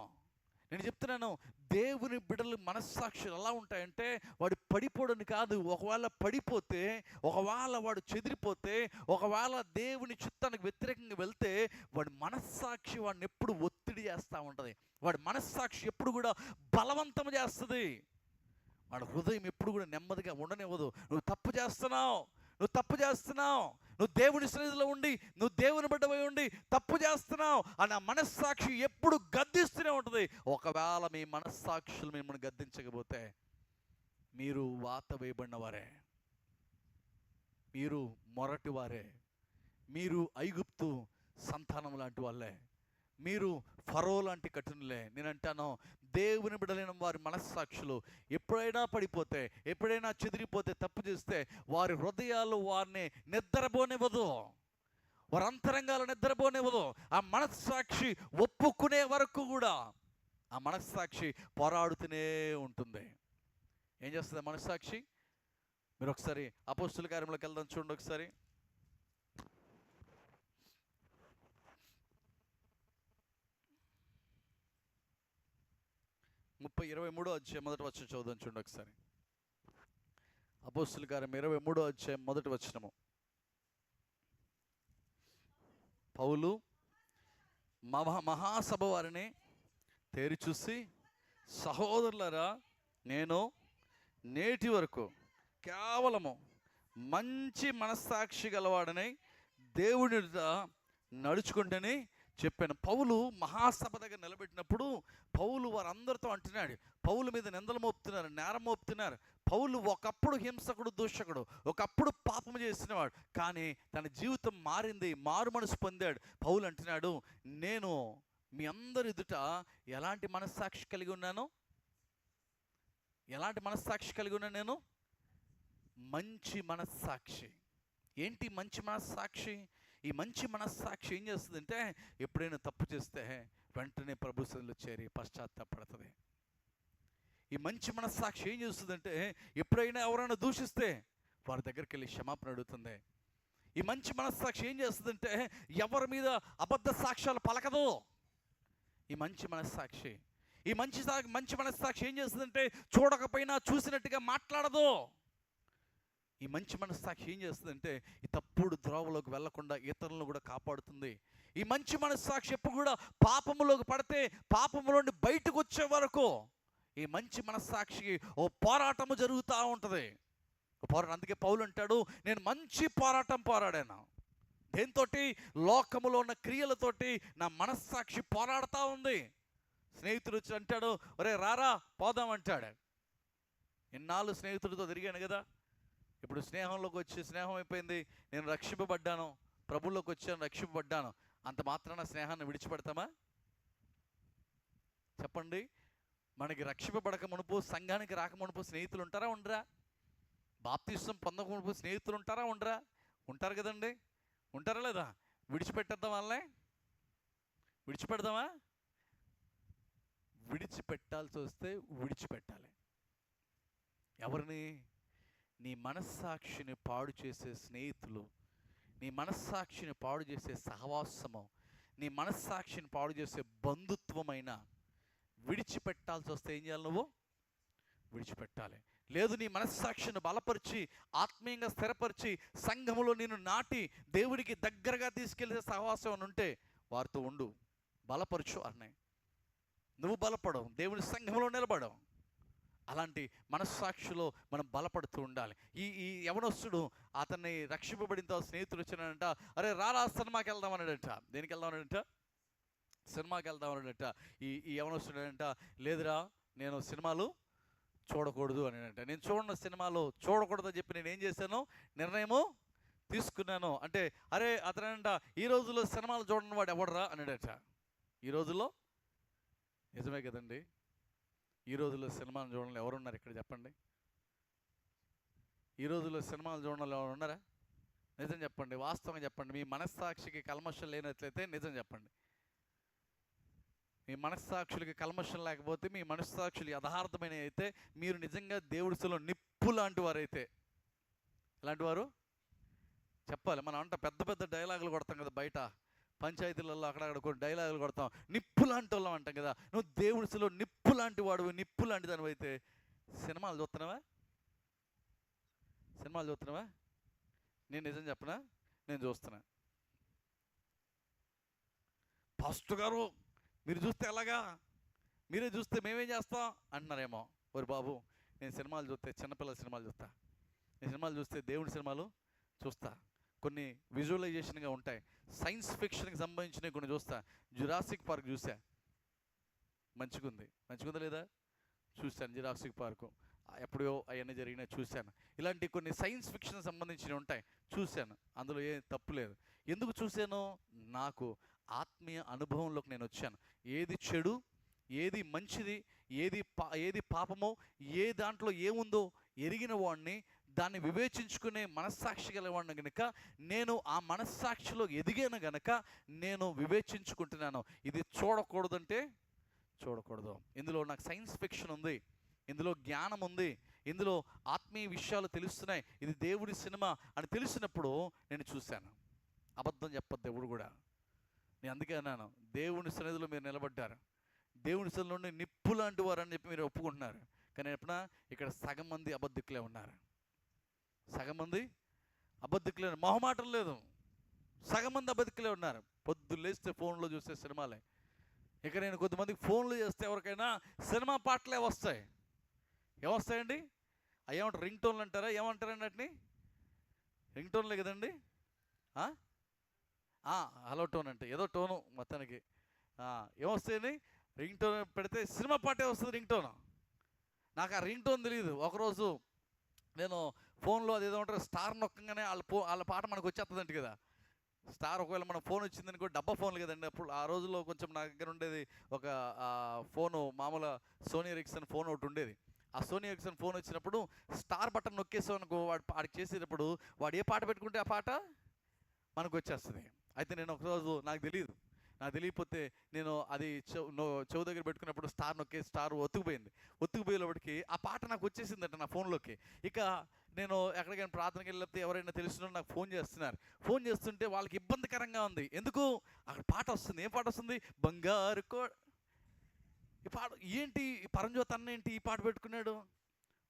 నేను చెప్తున్నాను, దేవుని బిడ్డలు మనస్సాక్షులు ఎలా ఉంటాయంటే, వాడు పడిపోవడానికి కాదు, ఒకవేళ పడిపోతే, ఒకవేళ వాడు చెదిరిపోతే, ఒకవేళ దేవుని చిత్తానికి వ్యతిరేకంగా వెళ్తే, వాడి మనస్సాక్షి వాడిని ఎప్పుడు ఒత్తిడి చేస్తూ ఉంటుంది. వాడి మనస్సాక్షి ఎప్పుడు కూడా బలవంతం చేస్తుంది. వాడి హృదయం ఎప్పుడు కూడా నెమ్మదిగా ఉండనివ్వదు. నువ్వు తప్పు చేస్తున్నావు, నువ్వు తప్పు చేస్తున్నావు, నువ్వు దేవుని సన్నిధిలో ఉండి, నువ్వు దేవుని బిడ్డవై ఉండి తప్పు చేస్తున్నావు అని ఆ మనస్సాక్షి ఎప్పుడు గద్దిస్తూనే ఉంటుంది. ఒకవేళ మీ మనస్సాక్షులు మిమ్మల్ని గద్దించకపోతే మీరు వాత వేయబడిన వారే, మీరు మొరటి వారే, మీరు ఐగుప్తు సంతానం లాంటి వాళ్ళే, మీరు ఫరో లాంటి కఠినులే. నేను అంటాను, దేవుని బిడ్డలైన వారి మనస్సాక్షులు ఎప్పుడైనా పడిపోతే, ఎప్పుడైనా చెదిరిపోతే, తప్పు చేస్తే వారి హృదయాలు వారిని నిద్రపోనివ్వదు, వారి అంతరంగాలు నిద్రపోనివ్వదు. ఆ మనస్సాక్షి ఒప్పుకునే వరకు కూడా ఆ మనస్సాక్షి పోరాడుతూనే ఉంటుంది. ఏం చేస్తుంది మనస్సాక్షి? మీరు ఒకసారి అపోస్తుల కార్యములకు వెళ్దాం, చూడండి ఒకసారి. ముప్పై 23వ అధ్యాయం మొదటి వచనం చదువుదాం, చూడండి ఒకసారి. అపోస్తుల కార్యం 23వ అధ్యాయం మొదటి వచనము. పౌలు మహాసభ వారిని తేరి చూసి, సహోదరులారా, నేను నేటి వరకు కేవలము మంచి మనస్సాక్షి గలవాడని దేవుని నడుచుకుంటేనే చెప్పాను. పౌలు మహాసభ దగ్గర నిలబెట్టినప్పుడు పౌలు వారందరితో అంటున్నాడు, పౌలు మీద నిందలు మోపుతున్నారు, నేరం మోపుతున్నారు. పౌలు ఒకప్పుడు హింసకుడు, దూషకుడు, ఒకప్పుడు పాపం చేసినవాడు, కానీ తన జీవితం మారింది, మారు మనసు పొందాడు. పౌలు అంటున్నాడు, నేను మీ అందరి ఎదుట ఎలాంటి మనస్సాక్షి కలిగి ఉన్నాను? ఎలాంటి మనస్సాక్షి కలిగి ఉన్నాను నేను? మంచి మనస్సాక్షి. ఏంటి మంచి మనస్సాక్షి? ఈ మంచి మనస్సాక్షి ఏం చేస్తుందంటే, ఎప్పుడైనా తప్పు చేస్తే వెంటనే ప్రభు సన్నిధిలో చేరి పశ్చాత్తాపడుతుంది. ఈ మంచి మనస్సాక్షి ఏం చేస్తుందంటే, ఎప్పుడైనా ఎవరైనా దూషిస్తే వారి దగ్గరికి వెళ్ళి క్షమాపణ అడుగుతుంది. ఈ మంచి మనస్సాక్షి ఏం చేస్తుందంటే, ఎవరి మీద అబద్ధ సాక్ష్యాలు పలకదు. ఈ మంచి మనస్సాక్షి, ఈ మంచి మనస్సాక్షి ఏం చేస్తుందంటే, చూడకపోయినా చూసినట్టుగా మాట్లాడదు. ఈ మంచి మనస్సాక్షి ఏం చేస్తుందంటే, ఈ తప్పుడు ద్రోవలోకి వెళ్లకుండా ఇతరులను కూడా కాపాడుతుంది. ఈ మంచి మనస్సాక్షి ఎప్పుడు కూడా పాపములోకి పడితే పాపములోని బయటకు వచ్చే వరకు ఈ మంచి మనస్సాక్షికి ఓ పోరాటము జరుగుతూ ఉంటుంది. అందుకే పౌలు అంటాడు, నేను మంచి పోరాటం పోరాడాను. దేంతోటి? లోకములో ఉన్న క్రియలతోటి నా మనస్సాక్షి పోరాడుతూ ఉంది. స్నేహితుడు వచ్చి అంటాడు, ఒరే రారా పోదాం అంటాడు. ఇన్నాళ్ళు స్నేహితుడితో తిరిగాను కదా, ఇప్పుడు స్నేహంలోకి వచ్చి స్నేహం అయిపోయింది, నేను రక్షింపబడ్డాను, ప్రభువులోకి వచ్చాను, రక్షింపబడ్డాను, అంత మాత్రాన స్నేహాన్ని విడిచిపెడతామా? చెప్పండి. మనకి రక్షింపబడక మునుపు, సంఘానికి రాక మునుపు స్నేహితులు ఉంటారా ఉండరా? బాప్తిస్వం పొందక మునుపు స్నేహితులు ఉంటారా ఉండరా? ఉంటారు కదండి. ఉంటారా లేదా? విడిచిపెట్టేద్దాం వాళ్ళే? విడిచిపెడదామా? విడిచిపెట్టాల్సి వస్తే విడిచిపెట్టాలి. ఎవరిని? నీ మనస్సాక్షిని పాడు చేసే స్నేహితులు, నీ మనస్సాక్షిని పాడు చేసే సహవాసము, నీ మనస్సాక్షిని పాడు చేసే బంధుత్వమైన విడిచిపెట్టాల్సి వస్తే ఏం చేయాలి? నువ్వు విడిచిపెట్టాలి. లేదు, నీ మనస్సాక్షిని బలపరిచి ఆత్మీయంగా స్థిరపరిచి సంఘములో నేను నాటి దేవుడికి దగ్గరగా తీసుకెళ్లే సహవాసం అని ఉంటే వారితో ఉండు, బలపరచు అన్నాయి. నువ్వు బలపడవు, దేవుని సంఘంలో నిలబడవు. అలాంటి మనస్సాక్షిలో మనం బలపడుతూ ఉండాలి. ఈ యవనస్తుడు అతన్ని రక్షింపబడిన తర్వాత స్నేహితుడు వచ్చినాడంట, అరే రారా సినిమాకి వెళ్దాం అన్నాడంట. దేనికి వెళ్దాం అన్నాడంట? సినిమాకి వెళ్దాం అన్నాడంట. ఈ యవనస్తుడు అంట, లేదురా నేను సినిమాలు చూడకూడదు అని అంట. నేను చూడన్న సినిమాలు చూడకూడదని చెప్పి నేను ఏం చేశాను? నిర్ణయము తీసుకున్నాను అంటే, అరే అతనంట, ఈ రోజుల్లో సినిమాలు చూడని వాడు ఎవడరా అన్నాడట. ఈ రోజుల్లో నిజమే కదండి, ఈ రోజుల్లో సినిమాలు చూడడం ఎవరున్నారు ఇక్కడ చెప్పండి? ఈ రోజుల్లో సినిమాలు చూడడం ఎవరు ఉన్నారా? నిజం చెప్పండి, వాస్తవంగా చెప్పండి. మీ మనస్సాక్షికి కల్మషం లేనట్లయితే నిజం చెప్పండి. మీ మనస్సాక్షులకి కల్మషం లేకపోతే, మీ మనస్సాక్షులు యథార్థమైన అయితే, మీరు నిజంగా దేవుడిలో నిప్పు లాంటి వారైతే, ఎలాంటి వారు చెప్పాలి. మనం అంట పెద్ద పెద్ద డైలాగులు కొడతాం కదా బయట, పంచాయతీలలో అక్కడక్కడ కొన్ని డైలాగులు కొడతాం, నిప్పు లాంటి వాళ్ళం అంటాం కదా. నువ్వు దేవుడిలో నిప్పు లాంటి వాడు, నిప్పు లాంటి దానివి అయితే సినిమాలు చూస్తున్నావా? సినిమాలు చూస్తున్నావా? నేను నిజం చెప్పనా, నేను చూస్తున్నా. పాస్టర్ గారు మీరు చూస్తే ఎలాగా, మీరే చూస్తే మేమేం చేస్తాం అంటున్నారేమో. ఓరి బాబు, నేను సినిమాలు చూస్తే చిన్నపిల్లల సినిమాలు చూస్తా, నేను సినిమాలు చూస్తే దేవుడి సినిమాలు చూస్తా, కొన్ని విజువలైజేషన్గా ఉంటాయి, సైన్స్ ఫిక్షన్కి సంబంధించినవి కొన్ని చూస్తా. జురాసిక్ పార్క్ చూసా, మంచిగుందా లేదా? చూశాను జురాసిక్ పార్కు, ఎప్పుడో అవన్నీ జరిగినాయి చూశాను. ఇలాంటి కొన్ని సైన్స్ ఫిక్షన్ సంబంధించినవి ఉంటాయి, చూశాను. అందులో ఏం తప్పు లేదు. ఎందుకు చూశాను? నాకు ఆత్మీయ అనుభవంలోకి నేను వచ్చాను. ఏది చెడు, ఏది మంచిది, ఏది పాపమో, ఏ దాంట్లో ఏముందో ఎరిగిన వాడిని, దాన్ని వివేచించుకునే మనస్సాక్షి గలవాడిని గనుక, నేను ఆ మనస్సాక్షిలో ఎదిగాను గనక నేను వివేచించుకుంటున్నాను. ఇది చూడకూడదంటే చూడకూడదు. ఇందులో నాకు సైన్స్ ఫిక్షన్ ఉంది, ఇందులో జ్ఞానం ఉంది, ఇందులో ఆత్మీయ విషయాలు తెలుస్తున్నాయి, ఇది దేవుడి సినిమా అని తెలిసినప్పుడు నేను చూశాను. అబద్ధం చెప్పద్దు దేవుడు కూడా. నేను అందుకే అన్నాను, దేవుని సన్నిధిలో మీరు నిలబడ్డారు, దేవుని సన్నిధిలో నుండి నిప్పు లాంటి వారు అని చెప్పి మీరు ఒప్పుకుంటున్నారు. కానీ ఎప్పుడన్నా ఇక్కడ సగం మంది అబద్ధికులే ఉన్నారు, సగం మంది అబద్ధికులే, మొహమాటం లేదు, సగం మంది అబద్ధికులే ఉన్నారు. పొద్దున్న లేస్తే ఫోన్లో చూస్తే సినిమాలే. ఇక నేను కొద్దిమందికి ఫోన్లు చేస్తే ఎవరికైనా సినిమా పాటలే వస్తాయి. ఏమొస్తాయండి? అవి ఏమంటారు? రింగ్ టోన్లు అంటారా? ఏమంటారండి వాటిని? రింగ్ టోన్లే కదండి. హలో టోన్ అంటే ఏదో టోను మొత్తానికి. ఏమొస్తాయండి? రింగ్ టోన్ పెడితే సినిమా పాటే వస్తుంది రింగ్ టోన్. నాకు ఆ రింగ్ టోన్ తెలియదు. ఒకరోజు నేను ఫోన్లో అదేదో ఉంటారు, స్టార్ నొక్కగానే వాళ్ళ పాట మనకు వచ్చేస్తుందంట కదా. స్టార్ ఒకవేళ మన ఫోన్ వచ్చిందనుకో, డబ్బా ఫోన్లు కదండి అప్పుడు. ఆ రోజుల్లో కొంచెం నా దగ్గర ఉండేది ఒక ఫోను, మామూలు సోనీ ఎరిక్సన్ ఫోన్ ఒకటి ఉండేది. ఆ సోనీ ఎరిక్సన్ ఫోన్ వచ్చినప్పుడు స్టార్ బటన్ నొక్కేసాం అనుకో, వాడికి చేసేటప్పుడు వాడు ఏ పాట పెట్టుకుంటే ఆ పాట మనకు వచ్చేస్తుంది. అయితే నేను ఒకరోజు నాకు తెలియకపోతే నేను అది చెవు దగ్గర పెట్టుకున్నప్పుడు స్టార్ నొక్కే, స్టార్ ఒత్తుకుపోయేటప్పటికి ఆ పాట నాకు వచ్చేసిందట నా ఫోన్లోకి. ఇక నేను ఎక్కడికైనా ప్రార్థనకి వెళ్ళితే ఎవరైనా తెలిసిన నాకు ఫోన్ చేస్తుంటే వాళ్ళకి ఇబ్బందికరంగా ఉంది. ఎందుకు? అక్కడ పాట వస్తుంది. ఏం పాట వస్తుంది? బంగారు ఈ పాట ఏంటి? పరంజ్యోతి అన్న ఏంటి ఈ పాట పెట్టుకున్నాడు?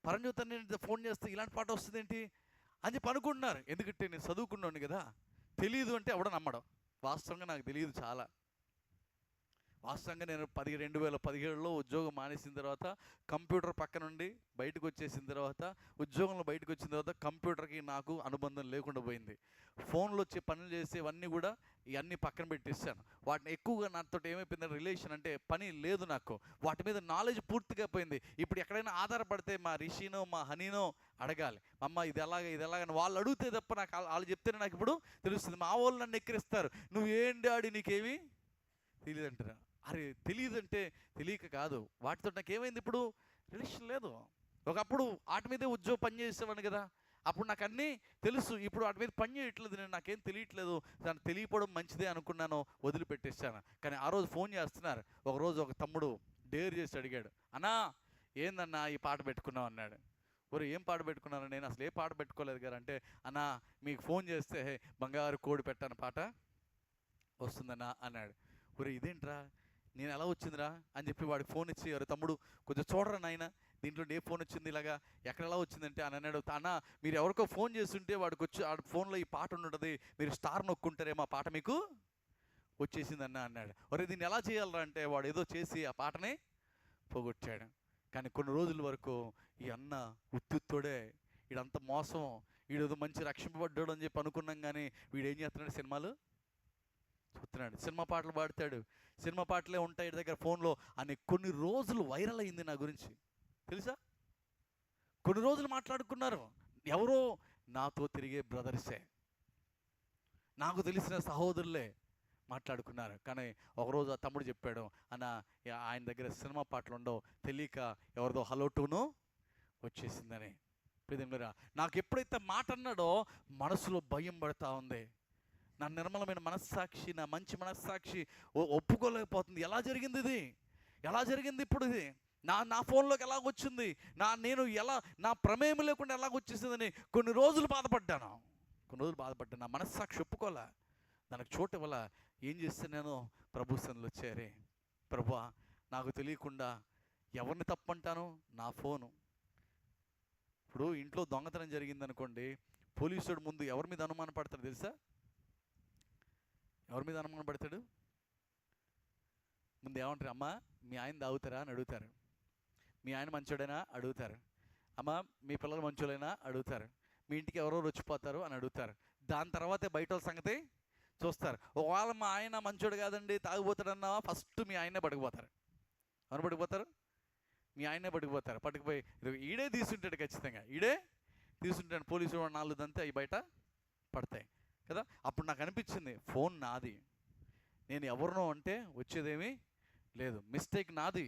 పరంజ్యోతి అన్న ఫోన్ చేస్తే ఇలాంటి పాట వస్తుంది ఏంటి అని చెప్పి అనుకుంటున్నారు. ఎందుకంటే నేను చదువుకున్నాను కదా, తెలియదు అంటే ఎవడో నమ్మడం. వాస్తవంగా నాకు తెలియదు చాలా. వాస్తవంగా నేను 2017లో ఉద్యోగం మానేసిన తర్వాత, కంప్యూటర్ పక్క నుండి బయటకు వచ్చేసిన తర్వాత, ఉద్యోగంలో బయటకు వచ్చిన తర్వాత కంప్యూటర్కి నాకు అనుబంధం లేకుండా పోయింది. ఫోన్లో వచ్చే పనులు చేసేవన్నీ కూడా ఇవన్నీ పక్కన పెట్టేస్తాను. వాటిని ఎక్కువగా నాతో ఏమైపోయింది, రిలేషన్ అంటే పని లేదు నాకు, వాటి మీద నాలెడ్జ్ పూర్తిగా పోయింది. ఇప్పుడు ఎక్కడైనా ఆధారపడితే మా రిషినో మా హనీనో అడగాలి, అమ్మ ఇది ఎలాగని వాళ్ళు అడిగితే తప్ప నాకు, వాళ్ళు చెప్తేనే నాకు ఇప్పుడు తెలుస్తుంది. మా వాళ్ళు నన్ను ఎక్కిరిస్తారు, నువ్వేం డాడీ నీకేమి తెలియదు అంటారు. అరే తెలియదంటే తెలియక కాదు, వాటితో నాకేమైంది, ఇప్పుడు రిలేషన్ లేదు. ఒకప్పుడు వాటి మీదే ఉద్యోగం పని చేసేవాడిని కదా, అప్పుడు నాకు అన్నీ తెలుసు. ఇప్పుడు వాటి మీద పని చేయట్లేదు, నేను నాకేం తెలియట్లేదు, దాన్ని తెలియపోవడం మంచిదే అనుకున్నాను, వదిలిపెట్టేసాను. కానీ ఆ రోజు ఫోన్ చేస్తున్నారు. ఒకరోజు ఒక తమ్ముడు డేర్ చేసి అడిగాడు, అన్నా ఏందన్నా ఈ పాట పెట్టుకున్నావు అన్నాడు. ఒరే ఏం పాట పెట్టుకున్నాను? నేను అసలు ఏ పాట పెట్టుకోలేదు కదా అంటే, అన్నా మీకు ఫోన్ చేస్తే బంగారు కోడి పెట్టాను పాట వస్తుందన్నా అన్నాడు. ఒరే ఇదేంట్రా, నేను ఎలా వచ్చిందిరా అని చెప్పి వాడికి ఫోన్ ఇచ్చి, ఎవరు తమ్ముడు కొంచెం చూడరా నాయన దీంట్లో ఏ ఫోన్ వచ్చింది, ఇలాగా ఎక్కడ ఎలా వచ్చిందంటే అని అన్నాడు. అన్న మీరు ఎవరికో ఫోన్ చేస్తుంటే వాడికి వచ్చి ఆ ఫోన్లో ఈ పాట ఉంటుంది, మీరు స్టార్ నొక్కుంటారేమో ఆ పాట మీకు వచ్చేసిందన్న అన్నాడు. ఒరే దీన్ని ఎలా చేయాలరా అంటే, వాడు ఏదో చేసి ఆ పాటని పోగొట్టాడు. కానీ కొన్ని రోజుల వరకు ఈ అన్న ఉత్తుత్తోడే, వీడంతా మోసం, వీడేదో మంచి రక్షింపబడ్డాడు అని చెప్పి అనుకున్నాం. కానీ వీడు ఏం చేస్తున్నాడు, సినిమాలు చూస్తున్నాడు, సినిమా పాటలు పాడతాడు, సినిమా పాటలే ఉంటాయి వీడి దగ్గర ఫోన్లో అని. కొన్ని రోజులు వైరల్ అయింది నా గురించి తెలుసా. కొన్ని రోజులు మాట్లాడుకున్నారు, ఎవరో నాతో తిరిగే బ్రదర్సే, నాకు తెలిసిన సహోదరులే మాట్లాడుకున్నారు. కానీ ఒకరోజు ఆ తమ్ముడు చెప్పాడు, అన్న ఆయన దగ్గర సినిమా పాటలు ఉండవు, తెలియక ఎవరిదో హలో టూను వచ్చేసిందని. నాకు ఎప్పుడైతే మాట అన్నాడో మనసులో భయం పడతా ఉంది. నా నిర్మలమైన మనస్సాక్షి, నా మంచి మనస్సాక్షి ఒప్పుకోలేకపోతుంది. ఎలా జరిగింది ఇది, ఎలా జరిగింది ఇప్పుడు ఇది, నా ఫోన్లోకి ఎలాగొచ్చింది, నా ప్రమేయం లేకుండా ఎలాగొచ్చేసిందని కొన్ని రోజులు బాధపడ్డాను. నా మనస్సాక్షి ఒప్పుకోలే, దానికి చోటు వల్ల ఏం చేస్తే నేను ప్రభు సన్నిధిలో చేరే, ప్రభువా నాకు తెలియకుండా ఎవరిని తప్పంటాను, నా ఫోను. ఇప్పుడు ఇంట్లో దొంగతనం జరిగిందనుకోండి, పోలీసుడు ముందు ఎవరి మీద అనుమానం పడతాడు తెలుసా? ఎవరి మీద అనుమానం పడతాడు? ముందు ఏమంటారు, అమ్మ మీ ఆయన తాగుతారా అని అడుగుతారు, మీ ఆయన మంచోడైనా అడుగుతారు, అమ్మ మీ పిల్లలు మంచోడైనా అడుగుతారు, మీ ఇంటికి ఎవరెవరు వచ్చిపోతారు అని అడుగుతారు. దాని తర్వాతే బయట వాళ్ళ సంగతి చూస్తారు. ఒకవేళ మా ఆయన మంచోడు కాదండి, తాగిపోతాడన్నా ఫస్ట్ మీ ఆయనే పడిపోతారు. ఎవరు పడిపోతారు? మీ ఆయనే పడిపోతారు. పట్టుకుపోయి ఈడే తీసుంటాడు, ఖచ్చితంగా ఈడే తీసుంటాడు. పోలీసు వాడు 4 దంతే అవి బయట పడతాయి కదా. అప్పుడు నాకు అనిపించింది, ఫోన్ నాది, నేను ఎవరినో అంటే వచ్చేదేమీ లేదు, మిస్టేక్ నాది,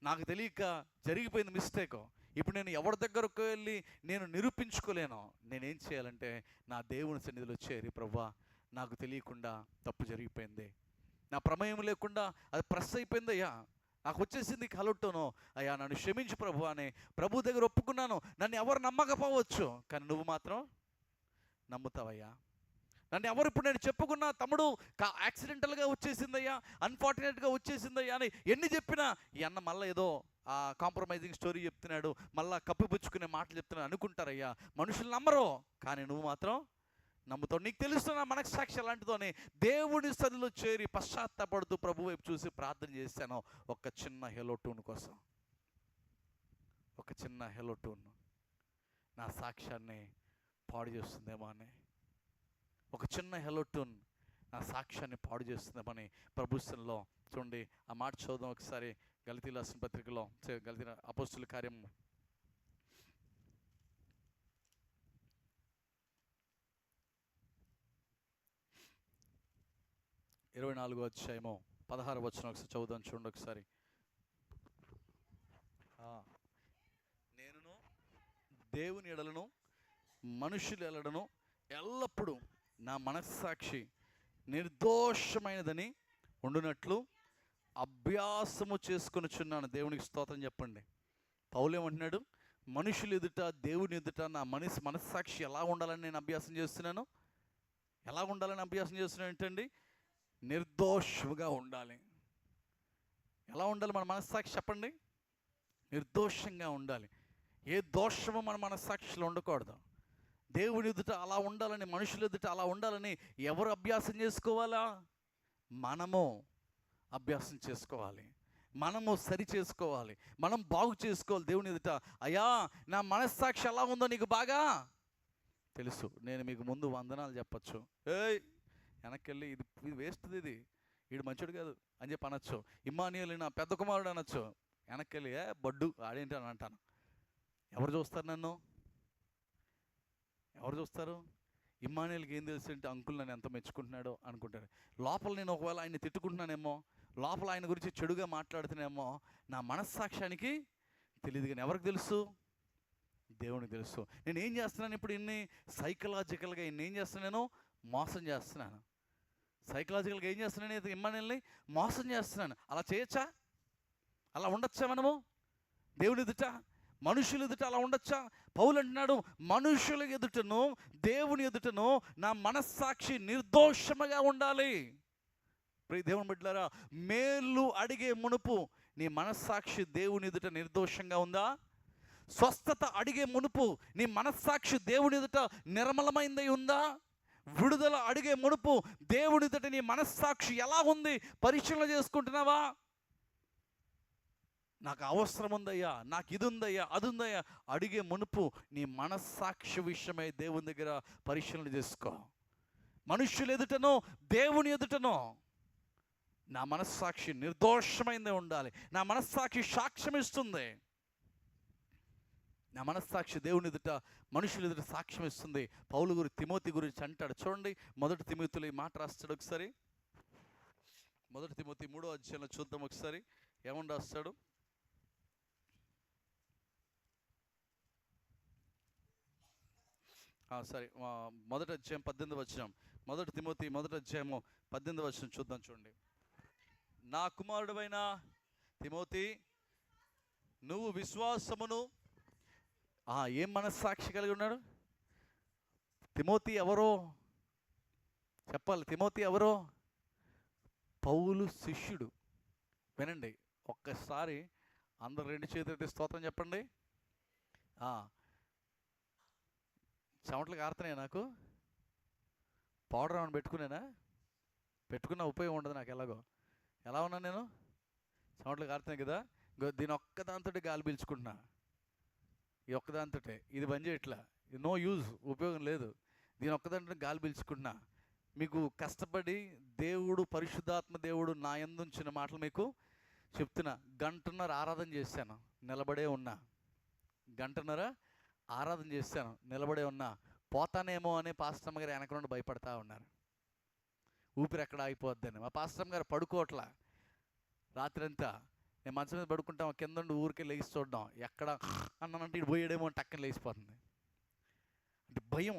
నాకు తెలియక జరిగిపోయింది మిస్టేక్. ఇప్పుడు నేను ఎవరి దగ్గరకు వెళ్ళి నేను నిరూపించుకోలేను. నేనేం చేయాలంటే నా దేవుని సన్నిధిలో చేరి, ప్రభువా నాకు తెలియకుండా తప్పు జరిగిపోయింది, నా ప్రమేయం లేకుండా అది ప్రెస్ అయిపోయింది అయ్యా, నాకు వచ్చేసింది కలొట్టను అయ్యా, నన్ను క్షమించు ప్రభు అని ప్రభు దగ్గర ఒప్పుకున్నాను. నన్ను ఎవరు నమ్మకపోవచ్చు, కానీ నువ్వు మాత్రం నమ్ముతావయ్యా. నన్ను ఎవరు ఇప్పుడు నేను చెప్పుకున్నా, తమ్ముడు యాక్సిడెంటల్గా వచ్చేసిందయ్యా, అన్ఫార్చునేట్గా వచ్చేసిందయ్యా అని ఎన్ని చెప్పినా, ఈ అన్న మళ్ళీ ఏదో కాంప్రమైజింగ్ స్టోరీ చెప్తున్నాడు, మళ్ళీ కప్పిపుచ్చుకునే మాటలు చెప్తున్నాడు అనుకుంటారయ్యా. మనుషులు నమ్మరు, కానీ నువ్వు మాత్రం నమ్ముతావు. నీకు తెలుస్తున్నా మనకు సాక్షి అలాంటిదో అని దేవుడి సన్నిధిలో చేరి పశ్చాత్తాపడుతూ ప్రభు వైపు చూసి ప్రార్థన చేశాను. ఒక చిన్న హెలో ట్యూన్ కోసం, ఒక చిన్న హెలో ట్యూన్ నా సాక్ష్యాన్ని పాడు చేస్తుందేమో అని, ఒక చిన్న హెలో ట్యూన్ నా సాక్ష్యాన్ని పాడు చేస్తుందేమని ప్రభుత్వంలో చూడండి. ఆ మాట చదువుదాం ఒకసారి. గలతీయుల రాసిన పత్రికలో, గలతీ అపోస్తుల కార్యం 24వ అధ్యాయము 16వ వచనం ఒకసారి చదువుదాం చూడండి ఒకసారి. నేనును దేవుని ఎడలను మనుషుల ఎడలను ఎల్లప్పుడూ నా మనస్సాక్షి నిర్దోషమైనదని ఉండునట్లు అభ్యాసము చేసుకొనుచున్నాను. దేవునికి స్తోత్రం చెప్పండి. పౌలు ఏమంటున్నాడు? మనుషులు ఎదుట, దేవుని ఎదుట నా మనస్సాక్షి ఎలా ఉండాలని నేను అభ్యాసం చేస్తున్నాను. ఎలా ఉండాలని అభ్యాసం చేస్తున్నాను ఏంటండి? నిర్దోషముగా ఉండాలి. ఎలా ఉండాలి మన మనస్సాక్షి చెప్పండి? నిర్దోషంగా ఉండాలి. ఏ దోషము మన మనస్సాక్షిలో ఉండకూడదు. దేవుని ఎదుట అలా ఉండాలని, మనుషుల ఎదుట అలా ఉండాలని ఎవరు అభ్యాసం చేసుకోవాలా? మనము అభ్యాసం చేసుకోవాలి, మనము సరి చేసుకోవాలి, మనం బాగు చేసుకోవాలి. దేవుని ఎదుట అయ్యా నా మనస్సాక్షి ఎలా ఉందో నీకు బాగా తెలుసు, నేను మీకు ముందు వందనాలు చెప్పచ్చు, ఏయ్ వెనక్కెళ్ళి ఇది వేస్ట్, ఇది వీడు మంచోడు కాదు అని చెప్పి అనొచ్చు. ఇమ్మానుయేలు నా పెద్ద కుమారుడు అనొచ్చు. వెనక్కెళ్ళి బడ్డు ఆడేంటి అని అంటాను. ఎవరు చూస్తారు నన్ను? ఎవరు చూస్తారు? ఇమ్మానుయేలుకి ఏం తెలుసు అంటే అంకుల్ నన్ను ఎంత మెచ్చుకుంటున్నాడో అనుకుంటారు. లోపల నేను ఒకవేళ ఆయన్ని తిట్టుకుంటున్నానేమో, లోపల ఆయన గురించి చెడుగా మాట్లాడుతున్నానేమో, నా మనస్సాక్ష్యానికి తెలియదు. కానీ ఎవరికి తెలుసు? దేవునికి తెలుసు. నేను ఏం చేస్తున్నాను ఇప్పుడు? ఇన్ని సైకలాజికల్గా ఏం చేస్తున్నాను? మోసం చేస్తున్నాను. సైకలాజికల్గా ఏం చేస్తున్నాను? ఇది ఇమ్మానుయేల్ని మోసం చేస్తున్నాను. అలా చేయొచ్చా? అలా ఉండొచ్చా మనము దేవుని ఎదుట, మనుషుల ఎదుట అలా ఉండొచ్చా? పౌలు అంటున్నాడు, మనుషుల ఎదుటను దేవుని ఎదుటను నా మనస్సాక్షి నిర్దోషముగా ఉండాలి. దేవుని బిడ్డలారా, మేలు అడిగే మునుపు నీ మనస్సాక్షి దేవుని ఎదుట నిర్దోషంగా ఉందా? స్వస్థత అడిగే మునుపు నీ మనస్సాక్షి దేవుని ఎదుట నిర్మలమైందై ఉందా? విడుదల అడిగే మునుపు దేవుని ఎదుట నీ మనస్సాక్షి ఎలా ఉంది పరిశీలన చేసుకుంటున్నావా? నాకు అవసరం ఉందయ్యా, నాకు ఇది ఉందయ్యా, అది ఉందయ్యా అడిగే మునుపు నీ మనస్సాక్షి విషయమై దేవుని దగ్గర పరిశీలన చేసుకో. మనుష్యుల ఎదుటనో దేవుని ఎదుటనో నా మనస్సాక్షి నిర్దోషమైందే ఉండాలి. నా మనస్సాక్షి సాక్ష్యం ఇస్తుంది. నా మనస్సాక్షి దేవుని ఎదుట, మనుషుల ఎదుట సాక్ష్యం ఇస్తుంది. పౌలు గురి తిమోతి గురించి అంటాడు చూడండి. 1 తిమోతిలో ఈ మాట రాస్తాడు ఒకసారి. 1 తిమోతి 3వ అధ్యాయంలో చూద్దాం ఒకసారి ఏమని రాస్తాడు. సరే, 1వ అధ్యాయం 18వ వచనం. 1 తిమోతి 1వ అధ్యాయము 18వ వచనం చూద్దాం చూడండి. నా కుమారుడైన తిమోతి, నువ్వు విశ్వాసమును ఏం మనస్సాక్షి కలిగి ఉన్నాడు? తిమోతి ఎవరో చెప్పాలి. తిమోతి ఎవరో? పౌలు శిష్యుడు. వినండి ఒక్కసారి, అందరు 2 చేతులెత్తి స్తోత్రం చెప్పండి. చెమటలు కారుతున్నాయా? నాకు పౌడర్ ఏమైనా పెట్టుకున్న ఉపయోగం ఉండదు నాకు. ఎలా ఉన్నాను నేను? చెమటలు కారుతున్నాయి కదా. దీని ఒక్కదాంతో గాలి పీల్చుకుంటున్నా, ఈ ఒక్కదాంతో. ఇది బంద్ చేయట్లా, నో యూజ్, ఉపయోగం లేదు. దీని ఒక్కదంటే గాలి పీల్చుకుంటున్నా. మీకు కష్టపడి దేవుడు, పరిశుద్ధాత్మ దేవుడు నా యందు ఉంచిన మాటలు మీకు చెప్తున్నా. 1.5 గంటన్నర ఆరాధన చేశాను, నిలబడే ఉన్నా. 1.5 గంటన్నర ఆరాధన చేశాను, నిలబడే ఉన్నా. పోతానేమో అని పాస్టమ్ గారు వెనక నుండి భయపడతా ఉన్నారు, ఊపిరి ఎక్కడ ఆగిపోద్దని. మా పాస్టమ్ గారు పడుకోవట్లా రాత్రి అంతా. నేను మంచం మీద పడుకుంటాం, కింద నుండి ఊరికే లేచి చూడడం, ఎక్కడ అన్నానంటే ఇటు పోయాడేమో అని టక్కన లేచిపోతుంది. అంటే భయం.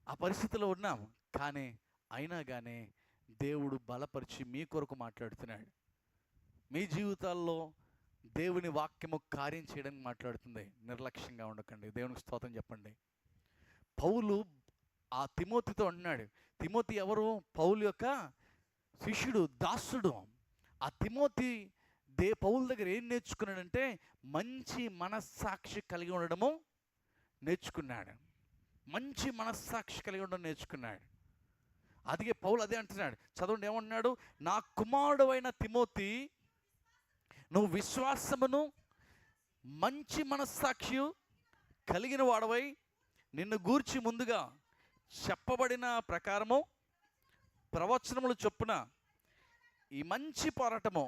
ఆ పరిస్థితిలో ఉన్నాం. కానీ అయినా కానీ దేవుడు బలపరిచి మీ కొరకు మాట్లాడుతున్నాడు. మీ జీవితాల్లో దేవుని వాక్యము కార్యం చేయడానికి మాట్లాడుతుంది. నిర్లక్ష్యంగా ఉండకండి. దేవునికి స్తోత్రం చెప్పండి. పౌలు ఆ తిమోతితో అన్నాడు. తిమోతి ఎవరు? పౌలు యొక్క శిష్యుడు, దాసుడు. ఆ తిమోతి పౌలు దగ్గర ఏం నేర్చుకున్నాడంటే మంచి మనస్సాక్షి కలిగి ఉండడము నేర్చుకున్నాడు. మంచి మనస్సాక్షి కలిగి ఉండడం నేర్చుకున్నాడు. అదిగే పౌలు అదే అంటున్నాడు. చదవండి ఏమంటున్నాడు? నా కుమారుడు అయిన తిమోతి, నువ్వు విశ్వాసమును మంచి మనస్సాక్షి కలిగిన వాడవై నిన్ను గూర్చి ముందుగా చెప్పబడిన ప్రకారము ప్రవచనములు చొప్పున ఈ మంచి పోరాటము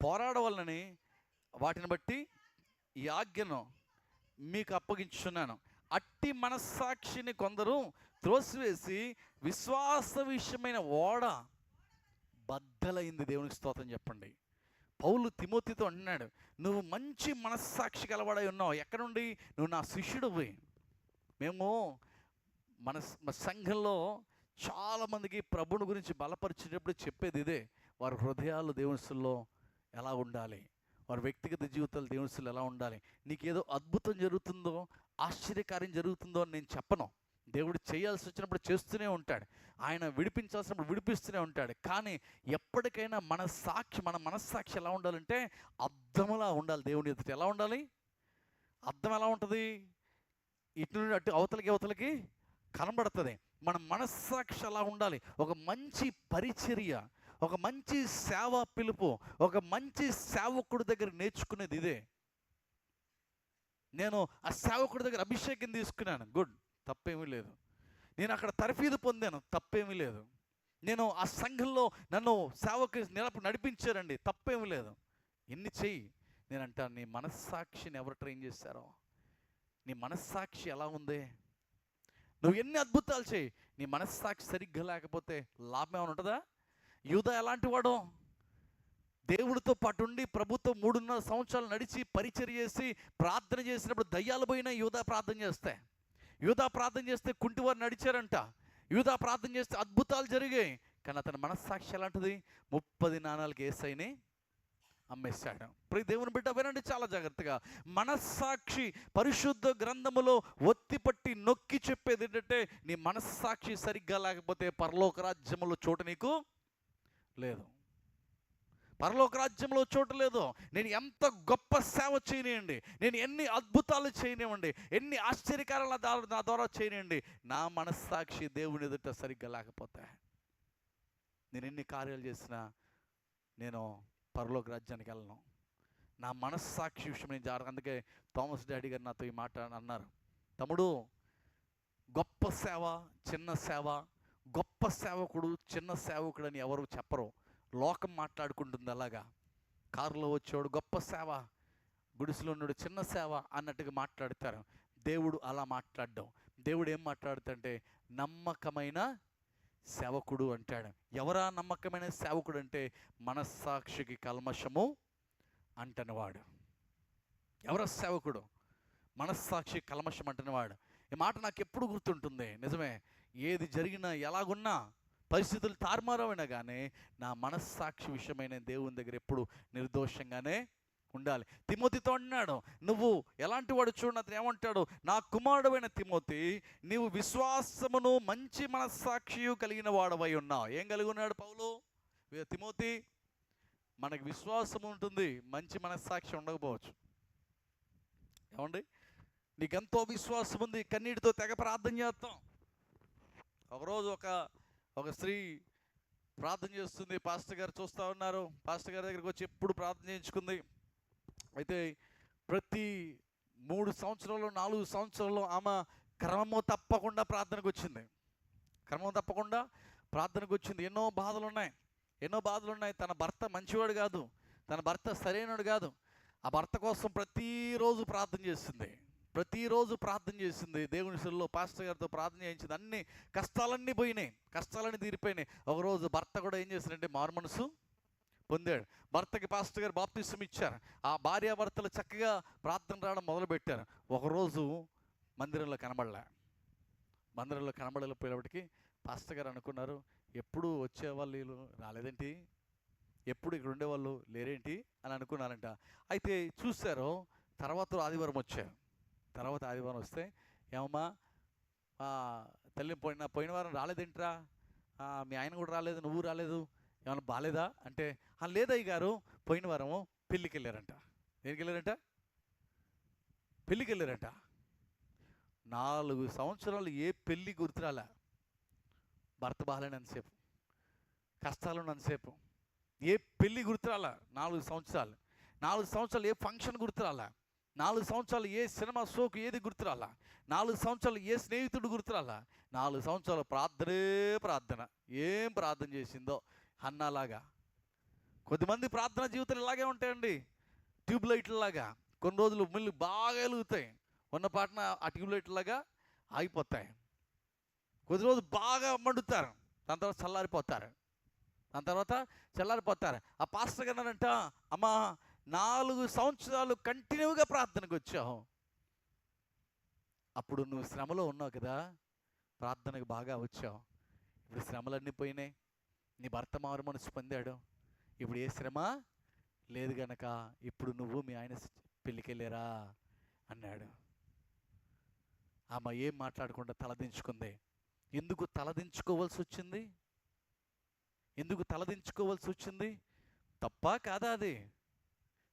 పోరాడవలనని వాటిని బట్టి ఈ ఆజ్ఞను మీకు అప్పగించున్నాను. అట్టి మనస్సాక్షిని కొందరు త్రోసివేసి విశ్వాస విషయమైన ఓడ బద్దలైంది. దేవునికి స్తోత్రం చెప్పండి. పౌలు తిమోతితో అన్నాడు, నువ్వు మంచి మనస్సాక్షి కలవాడై ఉన్నావు. ఎక్కడ నుండి? నువ్వు నా శిష్యుడు పోయి. మేము మన సంఘంలో చాలామందికి ప్రభుని గురించి బలపరిచేటప్పుడు చెప్పేది ఇదే. వారి హృదయాలు దేవునిలో ఎలా ఉండాలి, వారి వ్యక్తిగత జీవితాలు దేవునిలో ఎలా ఉండాలి. నీకేదో అద్భుతం జరుగుతుందో, ఆశ్చర్యకార్యం జరుగుతుందో అని నేను చెప్పను. దేవుడు చేయాల్సి వచ్చినప్పుడు చేస్తూనే ఉంటాడు, ఆయన విడిపించాల్సినప్పుడు విడిపిస్తూనే ఉంటాడు. కానీ ఎప్పటికైనా మన మనస్సాక్షి ఎలా ఉండాలంటే అద్దములా ఉండాలి. దేవుని ఎదుట ఎలా ఉండాలి? అద్దం ఎలా ఉంటుంది? ఇటు నుండి అటు అవతలకి కనబడుతుంది. మన మనస్సాక్షి అలా ఉండాలి. ఒక మంచి పరిచర్య, ఒక మంచి సేవ పిలుపు, ఒక మంచి సేవకుడి దగ్గర నేర్చుకునేది ఇదే. నేను ఆ సేవకుడి దగ్గర అభిషేకం తీసుకున్నాను, గుడ్, తప్పేమీ లేదు. నేను అక్కడ తర్ఫీదు పొందాను, తప్పేమీ లేదు. నేను ఆ సంఘంలో నన్ను సేవకు నడిపించారండి, తప్పేమీ లేదు. ఎన్ని చెయ్యి. నేను అంటాను, నీ మనస్సాక్షిని ఎవరు ట్రైన్ చేశారో, నీ మనస్సాక్షి ఎలా ఉంది? నువ్వు ఎన్ని అద్భుతాలు చేయి, నీ మనస్సాక్షి సరిగ్గా లేకపోతే లాభం ఏమైనా ఉంటుందా? యూదా ఎలాంటి వాడు? దేవుడితో పాటు ఉండి ప్రభుత్వం 3.5 సంవత్సరాలు నడిచి పరిచర్య చేసి ప్రార్థన చేసినప్పుడు దయ్యాలు పోయినా యూదా ప్రార్థన చేస్తే కుంటివారు నడిచారంట. యూదా ప్రార్థన చేస్తే అద్భుతాలు జరిగాయి. కానీ అతని మనస్సాక్షి ఎలాంటిది? 30 నాణాలకి యేసయ్యని అమ్మేశాడు. ప్రియ దేవుని బిడ్డ వినండి చాలా జాగ్రత్తగా. మనస్సాక్షి పరిశుద్ధ గ్రంథములో ఒత్తిపట్టి నొక్కి చెప్పేది ఏంటంటే, నీ మనస్సాక్షి సరిగ్గా లేకపోతే పరలోక రాజ్యములో చోటు నీకు లేదు. పరలోక రాజ్యంలో చోటు లేదు. నేను ఎంత గొప్ప సేవ చేయనివ్వండి, నేను ఎన్ని అద్భుతాలు చేయనివ్వండి, ఎన్ని ఆశ్చర్యకారాల నా ద్వారా చేయనివ్వండి, నా మనస్సాక్షి దేవుని ఎదుట సరిగ్గా లేకపోతే నేను ఎన్ని కార్యాలు చేసినా నేను పరలోక రాజ్యానికి వెళ్ళను. నా మనస్సాక్షి విషయం నేను జాగ్రత్త. అందుకే థామస్ డాడీ గారు నాతో ఈ మాట అన్నారు, తమ్ముడు, గొప్ప సేవ చిన్న సేవ, గొప్ప సేవకుడు చిన్న సేవకుడు అని ఎవరు చెప్పరు. లోకం మాట్లాడుకుంటుంది అలాగా. కారులో వచ్చేవాడు గొప్ప సేవ, గుడిసెలో ఉన్నాడు చిన్న సేవ అన్నట్టుగా మాట్లాడతారు. దేవుడు అలా మాట్లాడడం. దేవుడు ఏం మాట్లాడుతుంటే నమ్మకమైన సేవకుడు అంటాడు. ఎవరా నమ్మకమైన సేవకుడు అంటే మనస్సాక్షికి కల్మషము అంటనివాడు. ఎవరా సేవకుడు? మనస్సాక్షి కల్మషం అంటనివాడు. ఈ మాట నాకు ఎప్పుడు గుర్తుంటుంది. నిజమే, ఏది జరిగినా ఎలాగున్నా పరిస్థితులు తారుమారమైనా కానీ నా మనస్సాక్షి విషయమైన దేవుని దగ్గర ఎప్పుడు నిర్దోషంగానే ఉండాలి. తిమోతితో అన్నాడు, నువ్వు ఎలాంటి వాడు చూడు. అతను ఏమంటాడు? నా కుమారుడు అయిన తిమోతి, నీవు విశ్వాసమును మంచి మనస్సాక్షి కలిగిన వాడవై ఉన్నావు. ఏం కలిగి ఉన్నాడు పౌలు? తిమోతి, మనకు విశ్వాసం ఉంటుంది, మంచి మనస్సాక్షి ఉండకపోవచ్చు. ఏమండి, నీకెంతో విశ్వాసం ఉంది, కన్నీటితో తెగ ప్రార్థన చేస్తాం. ఒకరోజు ఒక స్త్రీ ప్రార్థన చేస్తుంది, పాస్టర్ గారు చూస్తూ ఉన్నారు. పాస్టర్ గారి దగ్గరికి వచ్చి ఎప్పుడు ప్రార్థన చేయించుకుంది. అయితే ప్రతి 3 సంవత్సరాలు 4 సంవత్సరాల్లో ఆమె క్రమము తప్పకుండా ప్రార్థనకు వచ్చింది. క్రమం తప్పకుండా ప్రార్థనకు వచ్చింది. ఎన్నో బాధలు ఉన్నాయి. తన భర్త మంచివాడు కాదు, తన భర్త సరైనడు కాదు. ఆ భర్త కోసం ప్రతిరోజు ప్రార్థన చేసింది. దేవుని సన్నిధిలో పాస్టర్ గారితో ప్రార్థన చేయించింది. అన్ని కష్టాలన్నీ పోయినాయి, కష్టాలన్నీ తీరిపోయినాయి. ఒకరోజు భర్త కూడా ఏం చేశాడంటే మారు మనసు పొందాడు. భర్తకి పాస్టర్ గారు బాప్తిసం ఇచ్చారు. ఆ భార్యాభర్తలు చక్కగా ప్రార్థన రావడం మొదలుపెట్టారు. ఒకరోజు మందిరంలో కనబడలేకపోయేప్పటికీ పాస్టర్ గారు అనుకున్నారు, ఎప్పుడు వచ్చేవాళ్ళు వీళ్ళు రాలేదేంటి, ఎప్పుడు ఇక్కడ ఉండేవాళ్ళు లేరేంటి అని అనుకున్నారంట. అయితే చూశారు, తర్వాత ఆదివారం వస్తే, ఏమమ్మా తల్లి పోయిన వారం రాలేదేంట్రా, మీ ఆయన కూడా రాలేదు, నువ్వు రాలేదు, ఏమన్నా బాలేదా అంటే, లేదయ్య గారు, పోయిన వారము పెళ్ళికి వెళ్ళారంట. దేనికి వెళ్ళారంట? పెళ్ళికి వెళ్ళారంట. 4 సంవత్సరాలు ఏ పెళ్ళి గుర్తురాలా. భర్త బాగాలేనంతసేపు, కష్టాలున్నంతసేపు ఏ పెళ్ళి గుర్తురాలా. 4 సంవత్సరాలు ఏ ఫంక్షన్ గుర్తురాలా. 4 సంవత్సరాలు ఏ సినిమా షోకు ఏది గుర్తురాలా. 4 సంవత్సరాలు ఏ స్నేహితుడు గుర్తురాలా. 4 సంవత్సరాలు ప్రార్థన. ఏం ప్రార్థన చేసిందో అన్నలాగా. కొద్దిమంది ప్రార్థన జీవితాలు ఇలాగే ఉంటాయండి, ట్యూబ్ లైట్లలాగా. కొన్ని రోజులు మిల్లు బాగా వెలుగుతాయి, ఉన్న పాటన ఆ ట్యూబ్ లైట్లలాగా ఆగిపోతాయి. కొద్ది రోజులు బాగా మండుతారు, దాని తర్వాత చల్లారిపోతారు. ఆ పాస్టర్ గారు అన్నారంట, అమ్మా 4 సంవత్సరాలు కంటిన్యూగా ప్రార్థనకు వచ్చావు, అప్పుడు నువ్వు శ్రమలో ఉన్నావు కదా, ప్రార్థనకు బాగా వచ్చావు. ఇప్పుడు శ్రమలన్నీ పోయినాయి, నీ భర్త మారు మనసు పొందాడు, ఇప్పుడు ఏ శ్రమ లేదు గనక ఇప్పుడు నువ్వు మీ ఆయన పెళ్ళికి వెళ్ళారా అన్నాడు. ఆమె ఏం మాట్లాడకుండా తలదించుకుంది. ఎందుకు తలదించుకోవాల్సి వచ్చింది? తప్పా కాదా? అది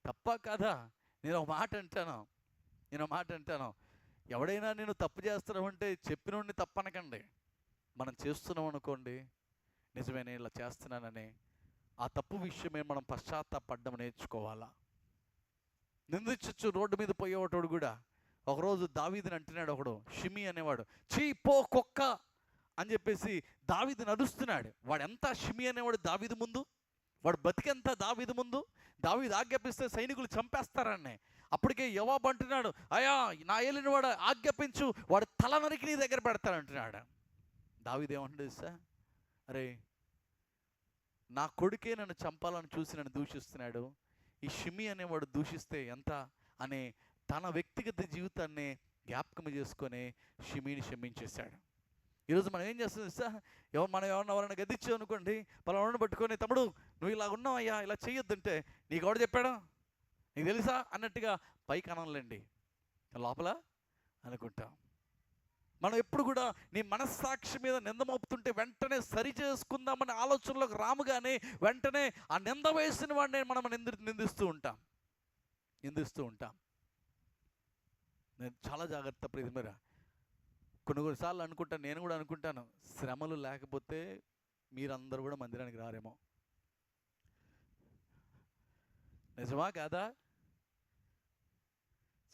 తప్పా కాదా? నేను ఒక మాట అంటాను, ఎవడైనా నేను తప్పు చేస్తున్నామంటే చెప్పినోడిని తప్పనకండి. మనం చేస్తున్నాం అనుకోండి, నిజమే నేను ఇలా చేస్తున్నానని, ఆ తప్పు విషయమే మనం పశ్చాత్తాపడ్డం నేర్చుకోవాలా. నిందించచ్చు రోడ్డు మీద పోయేవాడు కూడా. ఒకరోజు దావీదుని అంటున్నాడు ఒకడు, షిమి అనేవాడు, చీ పో కుక్క అని చెప్పేసి దావీదుని అరుస్తున్నాడు. వాడు ఎంత షిమి అనేవాడు దావీదు ముందు, వాడు బతికెంత దావీదు ముందు. దావీదు ఆజ్ఞాపిస్తే సైనికులు చంపేస్తారని. అప్పటికే యోవాబు అంటున్నాడు, అయ్యా నా ఏలిన వాడు ఆజ్ఞాపించు, వాడు తల నరికి నీ దగ్గర పెడతాడంటున్నాడు. దావీదు ఏమంటాడు సార్, అరే నా కొడుకే నన్ను చంపాలని చూసి నన్ను దూషిస్తున్నాడు, ఈ షిమి అనేవాడు దూషిస్తే ఎంత అనే తన వ్యక్తిగత జీవితాన్ని జ్ఞాపకం చేసుకొని షిమిని క్షమించేశాడు. ఈరోజు మనం ఏం చేస్తుంది సార్, మనం ఎవరైనా గదిచ్చావు అనుకోండి, పలానా పట్టుకొని, తమ్ముడు నువ్వు ఇలా ఉన్నావయ్యా, ఇలా చెయ్యొద్దంటే, నీకు ఎవడు చెప్పాడా, నీకు తెలుసా అన్నట్టుగా పైకి అనంలేండి, లోపల అనుకుంటాం. మనం ఎప్పుడు కూడా నీ మనస్సాక్షి మీద నింద మోపుతుంటే వెంటనే సరి చేసుకుందామనే ఆలోచనలోకి రాముగానే వెంటనే ఆ నింద వేసిన వాడిని మనం నిందిస్తూ ఉంటాం. నేను చాలా జాగ్రత్త ప్రియమరా. కొన్నిసార్లు అనుకుంటాను, నేను కూడా అనుకుంటాను, శ్రమలు లేకపోతే మీరందరూ కూడా మందిరానికి రారేమో. నిజమా కాదా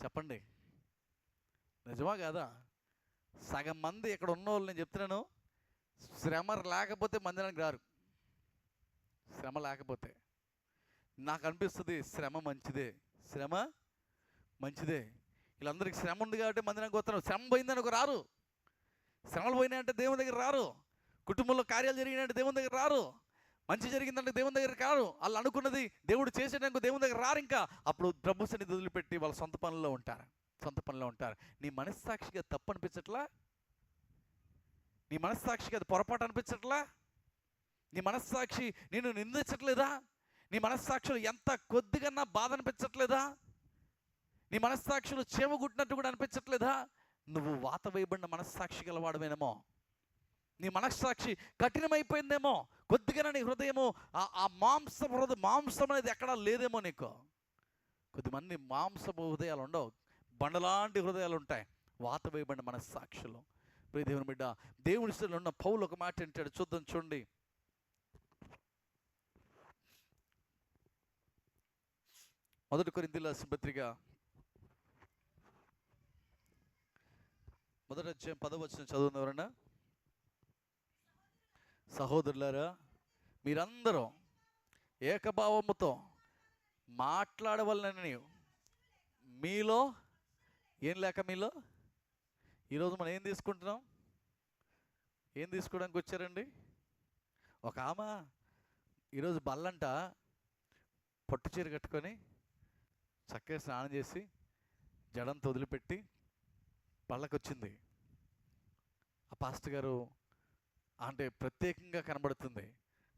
చెప్పండి, నిజమా కాదా? సగం మంది ఇక్కడ ఉన్న వాళ్ళు నేను చెప్తున్నాను, శ్రమ లేకపోతే మందిరానికి రారు. శ్రమ లేకపోతే నాకు అనిపిస్తుంది శ్రమ మంచిదే. వీళ్ళందరికీ శ్రమ ఉంది కాబట్టి మందిరానికి వస్తున్నారు. శ్రమ పోయిందని ఒక రారు, శ్రమలు పోయినాయంటే దేవుని దగ్గర రారు, కుటుంబంలో కార్యాలు జరిగినాయంటే దేవుని దగ్గర రారు, మంచి జరిగిందంటే దేవుని దగ్గర రారు. వాళ్ళు అనుకున్నది దేవుడు చేసేటందుకు దేవుని దగ్గర రారు. ఇంకా అప్పుడు ప్రభు సన్నిధి వదిలిపెట్టి వాళ్ళ సొంత పనుల్లో ఉంటారు. నీ మనస్సాక్షిగా తప్పు అనిపించట్లా? నీ మనస్సాక్షిగా అది పొరపాటు అనిపించట్లా? నీ మనస్సాక్షి నేను నిందించట్లేదా? నీ మనస్సాక్షులు ఎంత కొద్దిగా బాధ అనిపించట్లేదా? నీ మనస్సాక్షులు చేమగుట్టినట్టు కూడా అనిపించట్లేదా? నువ్వు వాత వేయబడిన మనస్సాక్షి గలవాడమేనేమో, నీ మనస్సాక్షి కఠినమైపోయిందేమో, కొద్దిగా నీ హృదయము ఆ మాంసం అనేది ఎక్కడా లేదేమో నీకు. కొద్దిమంది మాంసపు హృదయాలు ఉండవు, బండలాంటి హృదయాలు ఉంటాయి, వాత వేయబడిన మనస్సాక్షులు. ప్రియ దేవుని బిడ్డ, దేవుని స్థితిలో ఉన్న పౌలు ఒక మాట అంటాడు, చూడండి. మొదటి కొరింథీయులకు రాసిన పత్రిక మొదటి అధ్యాయం 10వ వచనం చదువును ఎవరన్నా. సహోదరులారా, మీరందరూ ఏకభావముతో మాట్లాడవలనని మీలో ఏం లేక మీలో. ఈరోజు మనం ఏం తీసుకుంటున్నాం? ఏం తీసుకోవడానికి వచ్చారండి? ఒక ఆమె ఈరోజు బల్లంట పట్టు చీర కట్టుకొని చక్కగా స్నానం చేసి జడంతో వదిలిపెట్టి పళ్ళకి వచ్చింది. ఆ పాస్టర్ గారు అంటే ప్రత్యేకంగా కనబడుతుంది.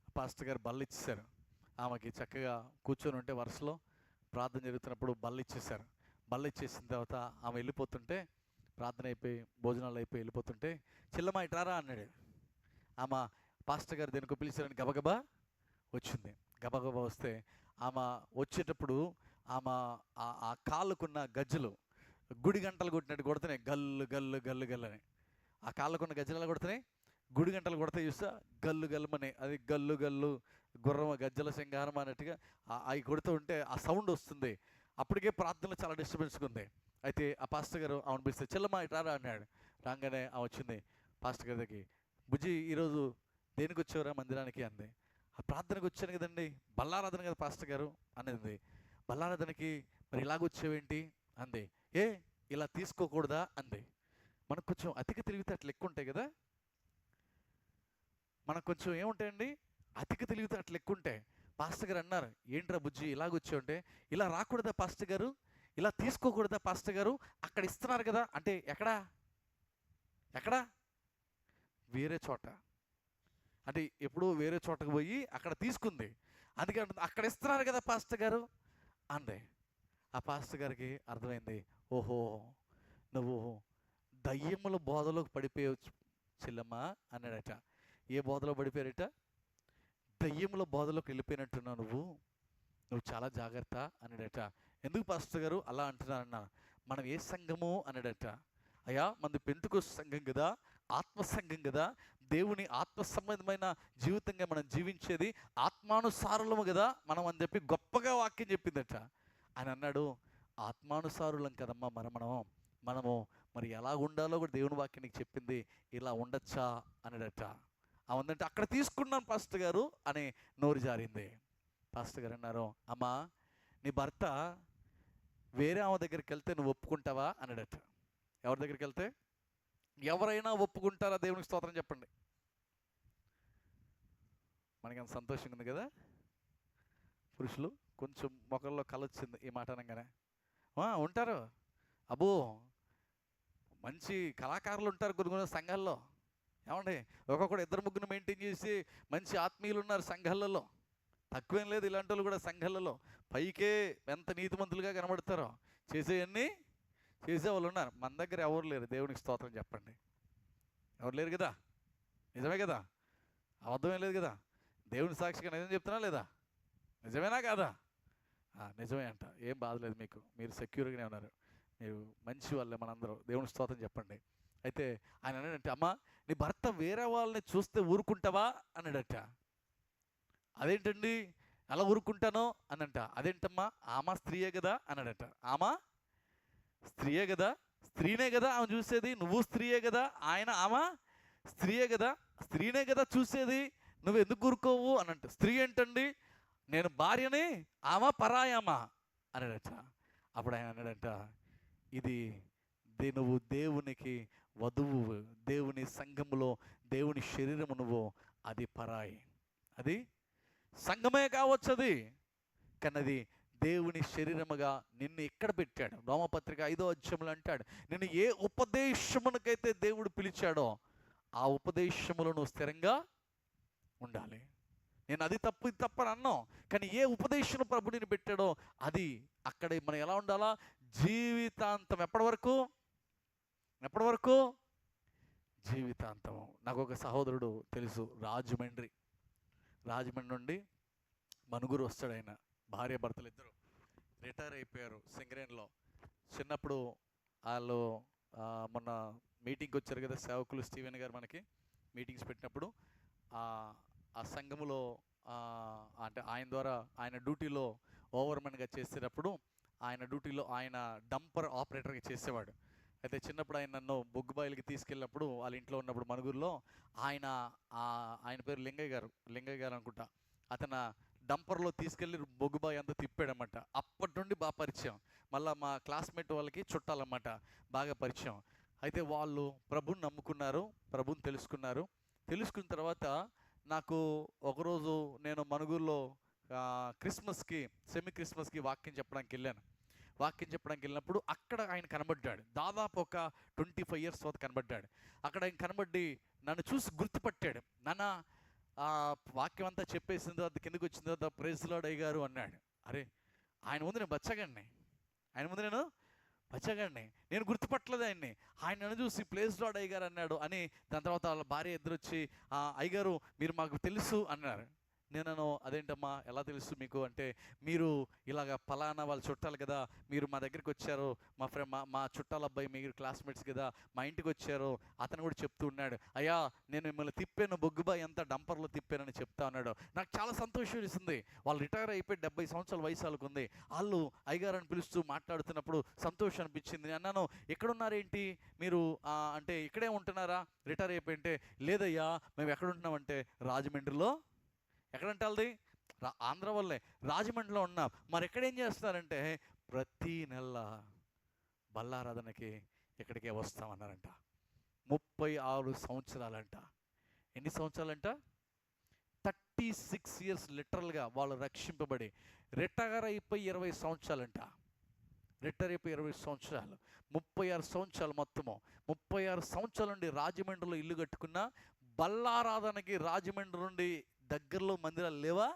ఆ పాస్టర్ గారు బల్ల ఇచ్చేశారు. ఆమెకి చక్కగా కూర్చొని ఉంటే వరుసలో ప్రార్థన జరుగుతున్నప్పుడు బల్ల ఇచ్చేశారు. బల్ల ఇచ్చేసిన తర్వాత ఆమె వెళ్ళిపోతుంటే, ప్రార్థన అయిపోయి భోజనాలు అయిపోయి వెళ్ళిపోతుంటే, చెల్లమ్మ ఇట్రారా అన్నాడు. ఆమె పాస్టర్ గారు దేనికో పిలిచారని గబగబా వచ్చింది. గబగబా వస్తే ఆమె వచ్చేటప్పుడు ఆమె ఆ కాళ్ళకున్న గజ్జలు గుడి గంటలు కొట్టినట్టు కొడుతున్నాయి. గల్లు గల్లు గల్లు గల్లు అని ఆ కాళ్ళకున్న గజ్జలు ఎలా కొడుతున్నాయి? గుడి గంటలు కొడితే చూస్తా గల్లు గల్లుమని, అది గల్లు గల్లు గుర్రం గజ్జల సింగారం అన్నట్టుగా అవి కొడుతూ ఉంటే ఆ సౌండ్ వస్తుంది. అప్పటికే ప్రార్థనలో చాలా డిస్టర్బెన్స్గా ఉంది. అయితే ఆ పాస్టర్ గారు ఆమెను పిలిస్తే చెల్లమ్మ ఇటారా అన్నాడు. రాగానే ఆమె వచ్చింది పాస్టర్ గారి దగ్గరికి. బుజ్జి ఈరోజు దేనికి వచ్చేవరా మందిరానికి అంది. ఆ ప్రార్థనకు వచ్చాను కదండి. బల్లారాధన కదా పాస్టర్ గారు అనేది. బల్లారాధనకి మరి ఇలాగొచ్చేవేంటి అంది. ఏ ఇలా తీసుకోకూడదా అంది. మనకు కొంచెం అతికి తెలివితేటలు ఎక్కువ ఉంటాయి కదా. మనకు కొంచెం ఏముంటాయండి, అతికి తెలివితేటలు ఎక్కువ ఉంటాయి. పాస్టర్ గారు అన్నారు, ఏంట్రా బుజ్జి ఇలాగొచ్చావు అంటే, ఇలా రాకూడదా పాస్టర్ గారు, ఇలా తీసుకోకూడదా పాస్టర్ గారు, అక్కడ ఇస్తున్నారు కదా అంటే ఎక్కడా ఎక్కడా వేరే చోట. అంటే ఎప్పుడూ వేరే చోటకు పోయి అక్కడ తీసుకుంది. అందుకే అక్కడ ఇస్తున్నారు కదా పాస్టర్ గారు అంది. ఆ పాస్టర్ గారికి అర్థమైంది, ఓహో నువ్వు దయ్యముల బోధలోకి పడిపోయవచ్చు చెల్లమ్మ అన్నాడట. ఏ బోధలో పడిపోయారట? దయ్యముల బోధలోకి వెళ్ళిపోయినట్టున్నావు నువ్వు చాలా జాగ్రత్త అన్నాడట. ఎందుకు పాస్టర్ గారు అలా అంటున్నారన్నా, మనం ఏ సంఘము అన్నాడట. అయ్యా మనది పెంతుకొస్తు సంఘం కదా, ఆత్మ సంఘం కదా, దేవుని ఆత్మ సంబంధమైన జీవితంగా మనం జీవించేది, ఆత్మానుసారులము కదా మనం అని చెప్పి గొప్పగా వాక్యం చెప్పిందట. ఆయన అన్నాడు, ఆత్మానుసారులం కదమ్మా మనము మరి ఎలా ఉండాలో కూడా దేవుని వాక్యం నీకు చెప్పింది, ఇలా ఉండొచ్చా అన్నాడట. అవునంటే అక్కడ తీసుకున్నాను పాస్టర్ గారు అని నోరు జారింది. పాస్టర్ గారు అన్నారు, అమ్మా నీ భర్త వేరే ఆమె దగ్గరికి వెళ్తే నువ్వు ఒప్పుకుంటావా అన్నాడట. ఎవరి దగ్గరికి వెళ్తే? ఎవరైనా ఒప్పుకుంటారా? దేవునికి స్తోత్రం చెప్పండి. మనకి అంత సంతోషంగా ఉంది కదా. పురుషులు కొంచెం మొక్కల్లో కలొచ్చింది ఈ మాట అనగానే. ఉంటారు, అబ్బో మంచి కళాకారులు ఉంటారు కొన్ని సంఘాల్లో. ఏమండి, ఒక్కొక్కడు ఇద్దరు ముగ్గురు మెయింటైన్ చేసి మంచి ఆత్మీయులు ఉన్నారు సంఘాలలో. తక్కువేం లేదు ఇలాంటి వాళ్ళు కూడా సంఘాలలో. పైకే ఎంత నీతిమంతులుగా కనబడతారో, చేసేవన్నీ చేసేవాళ్ళు ఉన్నారు. మన దగ్గర ఎవరు లేరు. దేవునికి స్తోత్రం చెప్పండి. ఎవరు లేరు కదా. నిజమే కదా, అబద్ధమే లేదు కదా. దేవుని సాక్షిగా నిజం చెప్తున్నా లేదా? నిజమేనా కాదా? నిజమే అంట. ఏం బాధ లేదు మీకు, మీరు సెక్యూర్గానే ఉన్నారు, మీరు మంచి వాళ్ళే మనందరూ. దేవుని స్తోత్రం చెప్పండి. అయితే ఆయన అన్నాడంటే, అమ్మ నీ భర్త వేరే వాళ్ళని చూస్తే ఊరుకుంటావా అన్నాడట. అదేంటండి అలా ఊరుకుంటానో అనంట. అదేంటమ్మా, ఆమె స్త్రీయే కదా అన్నాడట. ఆమె స్త్రీయే కదా, స్త్రీనే కదా ఆమె చూసేది, నువ్వు స్త్రీయే కదా, ఆమె స్త్రీయే కదా, స్త్రీనే కదా చూసేది, నువ్వు ఎందుకు ఊరుకోవు అనంట. స్త్రీ ఏంటండి, నేను భార్యని, ఆమె పరాయమా అన్నాడట. అప్పుడు ఆయన అన్నాడంట, ఇది నువ్వు దేవునికి వధువు, దేవుని సంఘములో దేవుని శరీరము నువ్వు, అది పరాయి. అది సంఘమే కావచ్చు అది, కానీ అది దేవుని శరీరముగా నిన్ను ఇక్కడ పెట్టాడు. రోమపత్రిక 5వ అధ్యాయంలో అంటాడు, నిన్ను ఏ ఉపదేశమునకైతే దేవుడు పిలిచాడో ఆ ఉపదేశములో నువ్వు స్థిరంగా ఉండాలి. నేను అది తప్పు ఇది తప్పని అన్నాం, కానీ ఏ ఉపదేశం ప్రభు నేను పెట్టాడో అది అక్కడ మనం ఎలా ఉండాలా? జీవితాంతం. ఎప్పటి వరకు? జీవితాంతం. నాకు ఒక సహోదరుడు తెలుసు, రాజమండ్రి నుండి మనుగురు వస్తాడు. ఆయన భార్య భర్తలు ఇద్దరు రిటైర్ అయిపోయారు సింగరేణిలో. చిన్నప్పుడు వాళ్ళు మొన్న మీటింగ్కి వచ్చారు కదా సేవకులు, స్టీవెన్ గారు మనకి మీటింగ్స్ పెట్టినప్పుడు ఆ సంఘములో అంటే ఆయన ద్వారా ఆయన డ్యూటీలో ఓవర్మెన్గా చేసేటప్పుడు ఆయన డ్యూటీలో ఆయన డంపర్ ఆపరేటర్గా చేసేవాడు. అయితే చిన్నప్పుడు ఆయన నన్ను బొగ్గుబాయిలకి తీసుకెళ్ళినప్పుడు వాళ్ళ ఇంట్లో ఉన్నప్పుడు మనుగురులో ఆయన ఆయన పేరు లింగయ్య గారు అనుకుంటా. అతను డంపర్లో తీసుకెళ్ళి బొగ్గుబాయి అంతా తిప్పాడనమాట. అప్పటి నుండి బాగా పరిచయం. మళ్ళీ మా క్లాస్మేట్ వాళ్ళకి చుట్టాలన్నమాట, బాగా పరిచయం. అయితే వాళ్ళు ప్రభుని నమ్ముకున్నారు, ప్రభుని తెలుసుకున్న తర్వాత నాకు ఒకరోజు నేను మనుగురులో క్రిస్మస్కి క్రిస్మస్కి వాక్యం చెప్పడానికి వెళ్ళినప్పుడు అక్కడ ఆయన కనబడ్డాడు. దాదాపు ఒక 25 years తర్వాత కనబడ్డాడు. అక్కడ ఆయన కనబడి నన్ను చూసి గుర్తుపట్టాడు. నాన్న వాక్యం అంతా చెప్పేసిన తర్వాత కిందకి వచ్చిన తర్వాత ప్రైజ్ లార్డ్ అయ్య గారు అన్నాడు. అరే, ఆయన ముందు నేను బచ్చగాడిని, నేను గుర్తుపట్టలేదు ఆయన్ని. ఆయన నన్ను చూసి ప్రైజ్ లార్డ్ అయ్య గారు అన్నాడు అని. దాని తర్వాత వాళ్ళ భార్య ఎదురొచ్చి అయ్యగారు మీరు మాకు తెలుసు అన్నారు. నేను అదేంటమ్మా ఎలా తెలుసు మీకు అంటే, మీరు ఇలాగ ఫలానా వాళ్ళ చుట్టాలు కదా, మీరు మా దగ్గరికి వచ్చారు, మా చుట్టాల అబ్బాయి, మీరు క్లాస్మేట్స్ కదా, మా ఇంటికి వచ్చారు, అతను కూడా చెప్తూ ఉన్నాడు, అయ్యా నేను మిమ్మల్ని తిప్పాను, బొగ్గుబాయి అంతా డంపర్లో తిప్పానని చెప్తా ఉన్నాడు. నాకు చాలా సంతోషం వేసింది. వాళ్ళు రిటైర్ అయిపోయి 70 సంవత్సరాల వయసు వాళ్ళకు ఉంది. వాళ్ళు అయ్యగారు అని పిలుస్తూ మాట్లాడుతున్నప్పుడు సంతోషం అనిపించింది. నేను అన్నాను, ఎక్కడున్నారేంటి మీరు అంటే ఇక్కడే ఉంటున్నారా రిటైర్ అయిపోయి అంటే, లేదయ్యా మేము ఎక్కడ ఉంటున్నామంటే రాజమండ్రిలో. ఎక్కడంటే వాళ్ళది ఆంధ్ర వాళ్ళే, రాజమండ్రిలో ఉన్నాం. మరి ఎక్కడేం చేస్తున్నారంటే ప్రతి నెల బల్లారాధనకి ఇక్కడికే వస్తామన్నారంట. 36 సంవత్సరాలంట. ఎన్ని సంవత్సరాలంట? 36 years లిటరల్గా వాళ్ళు రక్షింపబడి రిటైర్ అయిపోయి 20 సంవత్సరాలంట. రిటైర్ అయిపోయి 20 సంవత్సరాలు, 36 సంవత్సరాలు మొత్తము. 36 సంవత్సరాల నుండి రాజమండ్రిలో ఇల్లు కట్టుకున్న, బల్లారాధనకి రాజమండ్రి నుండి దగ్గరలో మందిరాలు లేవా?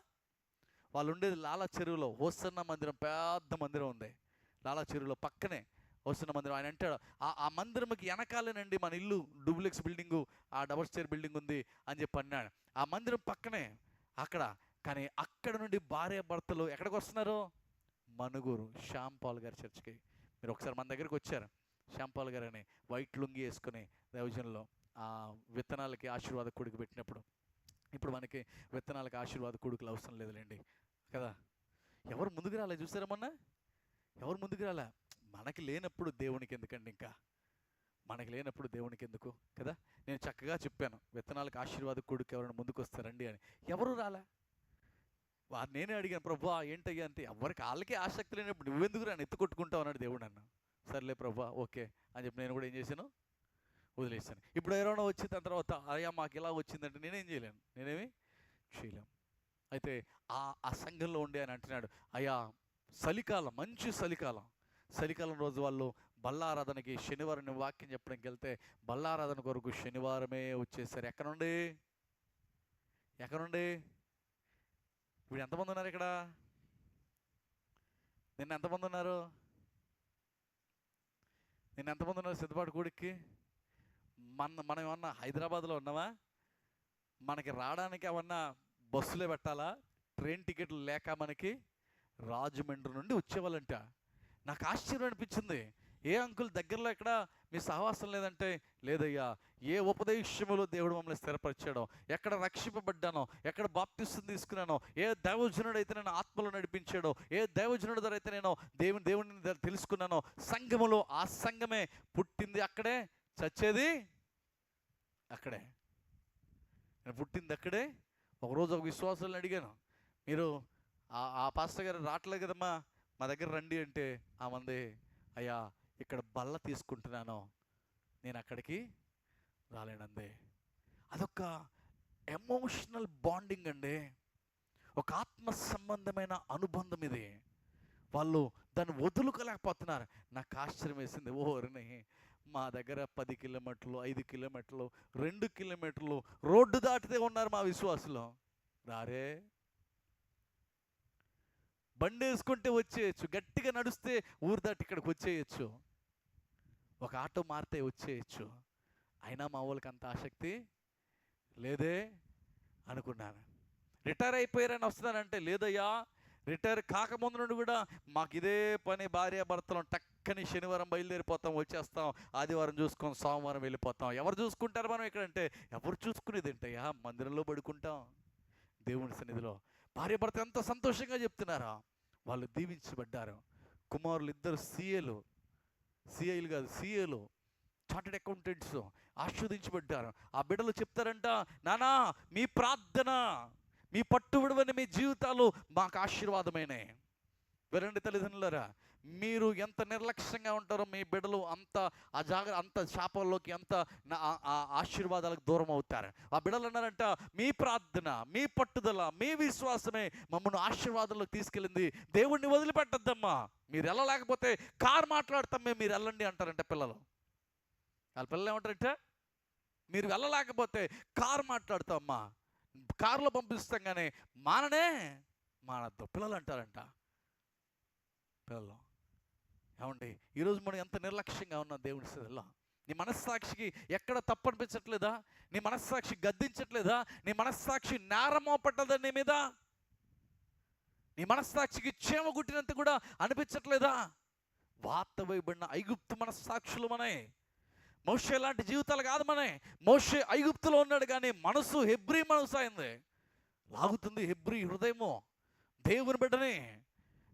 వాళ్ళు ఉండేది లాలా చెరువులో హోసన్న మందిరం, పెద్ద మందిరం ఉంది లాలా చెరువులో పక్కనే హోసన్న మందిరం. ఆయన అంటాడు ఆ మందిరంకి వెనకాలేనండి మన ఇల్లు, డూప్లెక్స్ బిల్డింగు, ఆ డబల్ స్టేర్ బిల్డింగ్ ఉంది అని చెప్పి అన్నాడు. ఆ మందిరం పక్కనే అక్కడ. కానీ అక్కడ నుండి భార్య భర్తలు ఎక్కడికి వస్తున్నారు? మనుగురు శ్యాంపాల్ గారి చర్చికి. మీరు ఒకసారి మన దగ్గరికి వచ్చారు, శ్యాంపాల్ గారు అని వైట్ లుంగి వేసుకుని దైవజనంలో విత్తనాలకి ఆశీర్వాద కొడుకు పెట్టినప్పుడు. ఇప్పుడు మనకి విత్తనాలకు ఆశీర్వాద కొడుకులు అవసరం లేదులేండి కదా. ఎవరు ముందుకు రాలే చూసారా మొన్న? ఎవరు ముందుకు రాలే? మనకి లేనప్పుడు దేవునికి ఎందుకండి, ఇంకా మనకి లేనప్పుడు దేవునికి ఎందుకు కదా. నేను చక్కగా చెప్పాను, విత్తనాలకు ఆశీర్వాద కొడుకు ఎవరైనా ముందుకు వస్తారండి అని. ఎవరు రాలే. నేనే అడిగాను, ప్రభు ఏంటయ్యా అంటే, ఎవరికి వాళ్ళకి ఆసక్తి లేనప్పుడు నువ్వెందుకు రాని ఎత్తుకొట్టుకుంటావు అన్నాడు దేవుడు నన్ను. సర్లే ప్రభు ఓకే అని చెప్పి నేను కూడా ఏం చేశాను, వదిలేస్తాను. ఇప్పుడు ఎవరైనా వచ్చి దాని తర్వాత అయ్యా మాకు ఇలా వచ్చిందంటే నేనేం చేయలేను, నేనేమి చేయలేము. అయితే ఆ సంఘంలో ఉండి ఆయన అంటున్నాడు, అయ్యా చలికాలం, మంచి చలికాలం రోజు వాళ్ళు బల్లారాధనకి శనివారం వాక్యం చెప్పడానికి వెళ్తే బల్లారాధన కొరకు శనివారమే వచ్చేసారు. ఎక్కడ నుండి ఇప్పుడు ఎంతమంది ఉన్నారు ఇక్కడ? నిన్న ఎంతమంది ఉన్నారు సిద్ధపాటు కూడికి? మనం ఏమన్నా హైదరాబాద్లో ఉన్నావా? మనకి రావడానికి ఏమన్నా బస్సులే పెట్టాలా? ట్రైన్ టికెట్లు లేక మనకి రాజమండ్రి నుండి వచ్చేవాళ్ళంట. నాకు ఆశ్చర్యం అనిపించింది. ఏ అంకుల్ దగ్గరలో ఎక్కడ మీ సహవాసం లేదంటే, లేదయ్యా ఏ ఉపదేశములో దేవుడు మమ్మల్ని స్థిరపరిచాడో, ఎక్కడ రక్షింపబడ్డానో, ఎక్కడ బాప్తిసం తీసుకున్నానో, ఏ దైవజనుడు అయితే నేను ఆత్మలో నడిపించాడో, ఏ దైవజనుడి ద్వారా అయితే నేను దేవుడిని తెలుసుకున్నానో, సంఘములో ఆ సంఘమే పుట్టింది అక్కడే, చచ్చేది అక్కడే. నేను పుట్టింది అక్కడే. ఒకరోజు ఒక విశ్వాసాలను అడిగాను, మీరు ఆ పాస్టర్ గారు రావట్లేదు కదమ్మా మా దగ్గర రండి అంటే, మంది అయ్యా ఇక్కడ బల్ల తీసుకుంటున్నాను, నేను అక్కడికి రాలేనంది. అదొక ఎమోషనల్ బాండింగ్ అండి, ఒక ఆత్మ సంబంధమైన అనుబంధం ఇది. వాళ్ళు దాన్ని వదులుకోలేకపోతున్నారు. నాకు ఆశ్చర్యం వేసింది. ఓరిని మా దగ్గర 10 కిలోమీటర్లు, 5 కిలోమీటర్లు, 2 కిలోమీటర్లు రోడ్డు దాటితే ఉన్నారు మా విశ్వాసులు. రారే, బండి వేసుకుంటే వచ్చేయచ్చు, గట్టిగా నడుస్తే ఊరు దాటి ఇక్కడికి వచ్చేయచ్చు, ఒక ఆటో మారితే వచ్చేయచ్చు. అయినా మా వాళ్ళకి అంత ఆసక్తి లేదే అనుకున్నాను. రిటైర్ అయిపోయారని వస్తున్నానంటే, లేదయ్యా రిటైర్ కాకముందు నుండి కూడా మాకు ఇదే పని, భార్య భర్తలు టక్కని శనివారం బయలుదేరిపోతాం, వచ్చేస్తాం, ఆదివారం చూసుకొని సోమవారం వెళ్ళిపోతాం. ఎవరు చూసుకుంటారు మనం ఇక్కడంటే? ఎవరు చూసుకునేది ఏంటయ్యా, మందిరంలో పడుకుంటాం దేవుని సన్నిధిలో. భార్య భర్త ఎంత సంతోషంగా చెప్తున్నారా, వాళ్ళు దీవించబడ్డారు. కుమారులు 2 సిఏలు కాదు, సిఏలు చార్టెడ్ అకౌంటెంట్స్ ఆశీర్వదించబడ్డారు. ఆ బిడ్డలు చెప్తారంట, నానా మీ ప్రార్థన, మీ పట్టు విడవని మీ జీవితాలు మాకు ఆశీర్వాదమైనాయి. వినండి తల్లిదండ్రులారా, మీరు ఎంత నిర్లక్ష్యంగా ఉంటారో మీ బిడ్డలు అంత శాపాల్లోకి, ఆ ఆశీర్వాదాలకు దూరం అవుతారు. ఆ బిడ్డలు అన్నారంట, మీ ప్రార్థన, మీ పట్టుదల, మీ విశ్వాసమే మమ్మల్ని ఆశీర్వాదంలోకి తీసుకెళ్ళింది. దేవుణ్ణి వదిలిపెట్టద్దమ్మా, మీరు వెళ్ళలేకపోతే కారు మాట్లాడతాం మేము, మీరు వెళ్ళండి అంటారంట పిల్లలు. వాళ్ళ పిల్లలు ఏమంటారంటే, మీరు వెళ్ళలేకపోతే కారు మాట్లాడతామమ్మా, కారులో పంపిస్తాం కానీ మానద్దు పిల్లలు అంటారంట. పిల్లలు ఏమండి, ఈరోజు మనం ఎంత నిర్లక్ష్యంగా ఉన్నాం దేవుని సన్నిధిలో. నీ మనస్సాక్షికి ఎక్కడ తప్పు అనిపించట్లేదా? నీ మనస్సాక్షి గద్దించట్లేదా? నీ మనస్సాక్షి నేరమోపట్టదా నీ మీద? నీ మనస్సాక్షికి చీమ గుట్టినంత కూడా అనిపించట్లేదా? వాత వేయబడిన ఐగుప్తు మనస్సాక్షులు మనే. మోషే లాంటి జీవితాలు కాదు మనే. మోషే ఐగుప్తులో ఉన్నాడు కానీ మనసు హెబ్రీ మనసు అయింది. లాగుతుంది హెబ్రీ హృదయము. దేవుని బిడ్డని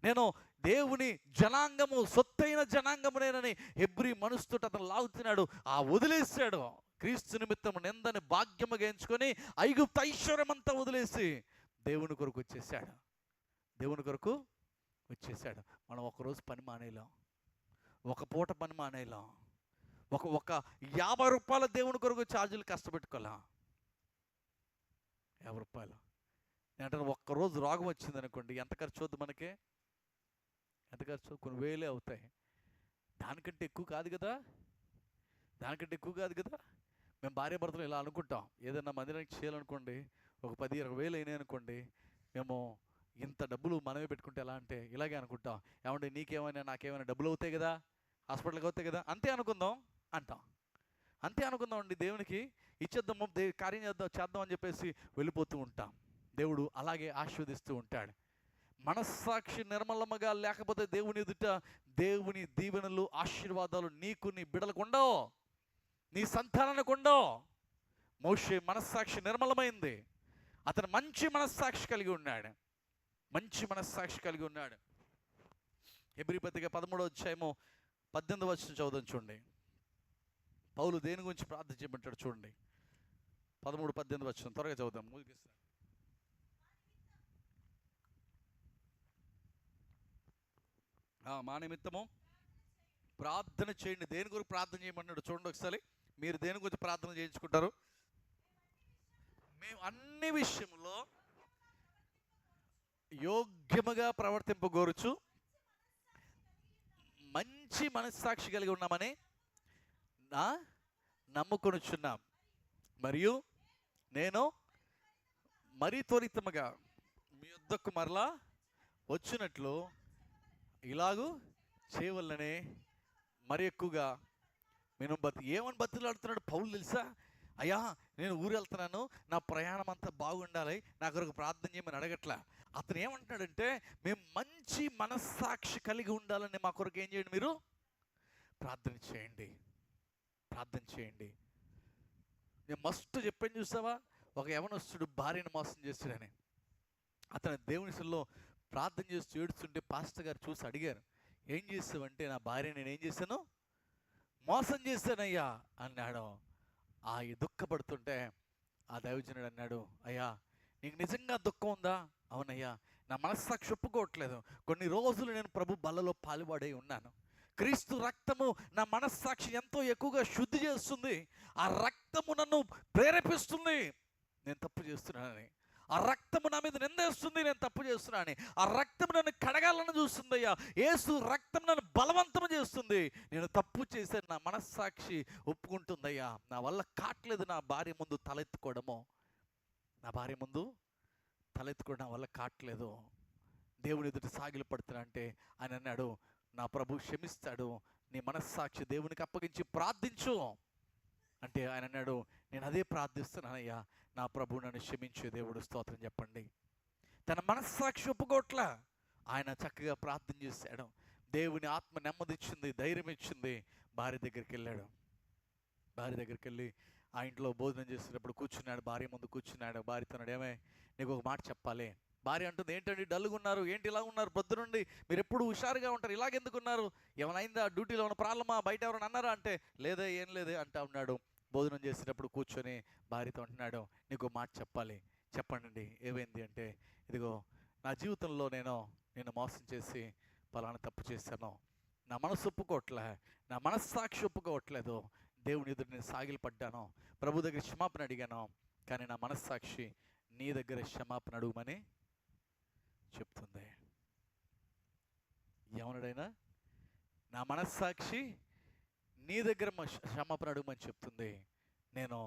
నేను, దేవుని జనాంగము, సొత్తైన జనాంగమునేనని హెబ్రీ మనసుతో అతను లాగుతున్నాడు. ఆ వదిలేశాడు. క్రీస్తు నిమిత్తము నిందని భాగ్యముగా ఎంచుకొని ఐగుప్తు ఐశ్వర్యం అంతా వదిలేసి దేవుని కొరకు వచ్చేసాడు. దేవుని కొరకు వచ్చేసాడు. మనం ఒకరోజు పని మానేయలేం, ఒక పూట పని మానేయలేం, ఒక 50 రూపాయల దేవుని కొరకు ఛార్జీలు కష్టపెట్టుకోలేం. 50 రూపాయలు అంటే ఒక్కరోజు రోగం వచ్చింది అనుకోండి, ఎంత ఖర్చు అవుద్ది మనకి? ఎంత ఖర్చు? కొన్ని వేలే అవుతాయి. దానికంటే ఎక్కువ కాదు కదా, దానికంటే ఎక్కువ కాదు కదా. మేము భార్య భర్తలు ఇలా అనుకుంటాం, ఏదైనా మందిరానికి చేయాలనుకోండి, ఒక 10-20 వేలు అయినాయి అనుకోండి, మేము ఇంత డబ్బులు మనమే పెట్టుకుంటే ఎలా అంటే ఇలాగే అనుకుంటాం. ఏమంటే నీకేమైనా నాకేమైనా డబ్బులు అవుతాయి కదా, హాస్పిటల్కి అవుతాయి కదా, అంతే అనుకుందాం అంటాం. అంతే అనుకుందాం అండి, దేవునికి ఇచ్చేద్దాము, కార్యం చేద్దాం అని చెప్పేసి వెళ్ళిపోతూ ఉంటాం. దేవుడు అలాగే ఆశీర్వదిస్తూ ఉంటాడు. మనస్సాక్షి నిర్మలముగా లేకపోతే దేవుని ఎదుట దేవుని దీవెనలు, ఆశీర్వాదాలు నీకు, నీ బిడ్డలకు ఉండవు, నీ సంతానానికి ఉండవు. మోషే మనస్సాక్షి నిర్మలమైంది. అతను మంచి మనస్సాక్షి కలిగి ఉన్నాడు, మంచి మనస్సాక్షి కలిగి ఉన్నాడు. హెబ్రీ పత్రిక 13వ అధ్యాయము 18వ వచనం చదువుదాం చూడండి. పౌలు దేని గురించి ప్రార్థన చేయమంటాడు చూడండి. 13-18 వచనం త్వరగా చదువుదాం, ముగిస్తాను. మా నిమిత్తము ప్రార్థన చేయండి. దేని గురించి ప్రార్థన చేయమన్నాడు చూడండి ఒకసారి. మీరు దేని గురించి ప్రార్థన చేయించుకుంటారు? మేము అన్ని విషయంలో యోగ్యముగా ప్రవర్తింపగోరుచు మంచి మనస్సాక్షి కలిగి ఉన్నామని నమ్ముకొనుచున్నాం. మరియు నేను మరీ త్వరితముగా మీ యొద్దకు మరలా వచ్చినట్లు ఇలాగూ చేయవలనే మరి ఎక్కువగా నేను ఏమని బతులాడుతున్నాడు పౌలు తెలుసా? అయ్యా నేను ఊరు వెళ్తున్నాను, నా ప్రయాణం అంతా బాగుండాలి, నా కొరకు ప్రార్థన చేయమని అడగట్లా. అతను ఏమంటున్నాడంటే, మేము మంచి మనస్సాక్షి కలిగి ఉండాలని మా కొరకు ఏం చేయండి, మీరు ప్రార్థన చేయండి, ప్రార్థన చేయండి. నేను మస్తు చెప్పాను చూసావా, ఒక యవనస్తుడు భార్యను మోసం చేస్తాడని. అతను దేవుని సన్నిధిలో ప్రార్థన చేస్తూ ఏడుస్తుంటే పాస్టర్ గారు చూసి అడిగారు, ఏం చేస్తావంటే, నా భార్య నేనేం చేశాను, మోసం చేశానయ్యా అన్నాడు. ఆ దుఃఖపడుతుంటే ఆ దైవజనుడు అన్నాడు, అయ్యా నీకు నిజంగా దుఃఖం ఉందా? అవునయ్యా, నా మనస్సాక్షి ఒప్పుకోవట్లేదు. కొన్ని రోజులు నేను ప్రభు బల్లలో పాలుపడి ఉన్నాను. క్రీస్తు రక్తము నా మనస్సాక్షి ఎంతో ఎక్కువగా శుద్ధి చేస్తుంది. ఆ రక్తము నన్ను ప్రేరేపిస్తుంది నేను తప్పు చేస్తున్నానని. ఆ రక్తము నా మీద నిందేస్తుంది నేను తప్పు చేస్తున్నానని. ఆ రక్తము నన్ను కడగాలని చూస్తుంది అయ్యా. యేసు రక్తం నన్ను బలవంతం చేస్తుంది. నేను తప్పు చేశాను, నా మనస్సాక్షి ఒప్పుకుంటుందయ్యా. నా వల్ల కాట్లేదు నా భార్య ముందు తలెత్తుకోవడము, నా భార్య ముందు తలెత్తుకోవడం నా వల్ల కాట్లేదు. దేవుని ఎదుటి సాగిలు పడుతున్నా అంటే ఆయన అన్నాడు, నా ప్రభు క్షమిస్తాడు, నీ మనస్సాక్షి దేవునికి అప్పగించి ప్రార్థించు అంటే ఆయన అన్నాడు, నేను అదే ప్రార్థిస్తున్నానయ్యా, నా ప్రభు నన్ను క్షమించే దేవుడు. స్తోత్రం చెప్పండి. తన మనస్సాక్షి ఒప్పుకోట్లా, ఆయన చక్కగా ప్రార్థన చేశాడు. దేవుని ఆత్మ నెమ్మదిచ్చింది, ధైర్యం ఇచ్చింది. భార్య దగ్గరికి వెళ్ళాడు. భార్య దగ్గరికి వెళ్ళి ఆ ఇంట్లో భోజనం చేసేటప్పుడు కూర్చున్నాడు, భార్య ముందు కూర్చున్నాడు. భార్యతో అన్నాడు, ఏమే నీకు ఒక మాట చెప్పాలి, భార్య అంటుంది, ఏంటండి డల్గా ఉన్నారు, ఏంటి ఇలా ఉన్నారు, పొద్దు నుండి మీరు ఎప్పుడు హుషారుగా ఉంటారు, ఇలాగెందుకు ఉన్నారు, ఏమైనా డ్యూటీలో ఏమైనా ప్రాబ్లమా, బయట ఎవరైనా అన్నారా అంటే, లేదే ఏం లేదే అంటా ఉన్నాడు. భోజనం చేసేటప్పుడు కూర్చొని భార్యతో అంటున్నాడు, నీకు మాట చెప్పాలి. చెప్పండి ఏమైంది అంటే, ఇదిగో నా జీవితంలో నేను మోసం చేసి పలానా తప్పు చేశాను, నా మనసు ఒప్పుకోవట్లే, నా మనస్సాక్షి ఒప్పుకోవట్లేదు, దేవుని ఎదురు నేను సాగిలు పడ్డాను, ప్రభు దగ్గర క్షమాపణ అడిగాను, కానీ నా మనస్సాక్షి నీ దగ్గర క్షమాపణ అడుగుమని చెప్తుంది. ఎవనడైనా నా మనస్సాక్షి నీ దగ్గర క్షమాపణ అడుగుమని చెప్తుంది. నేను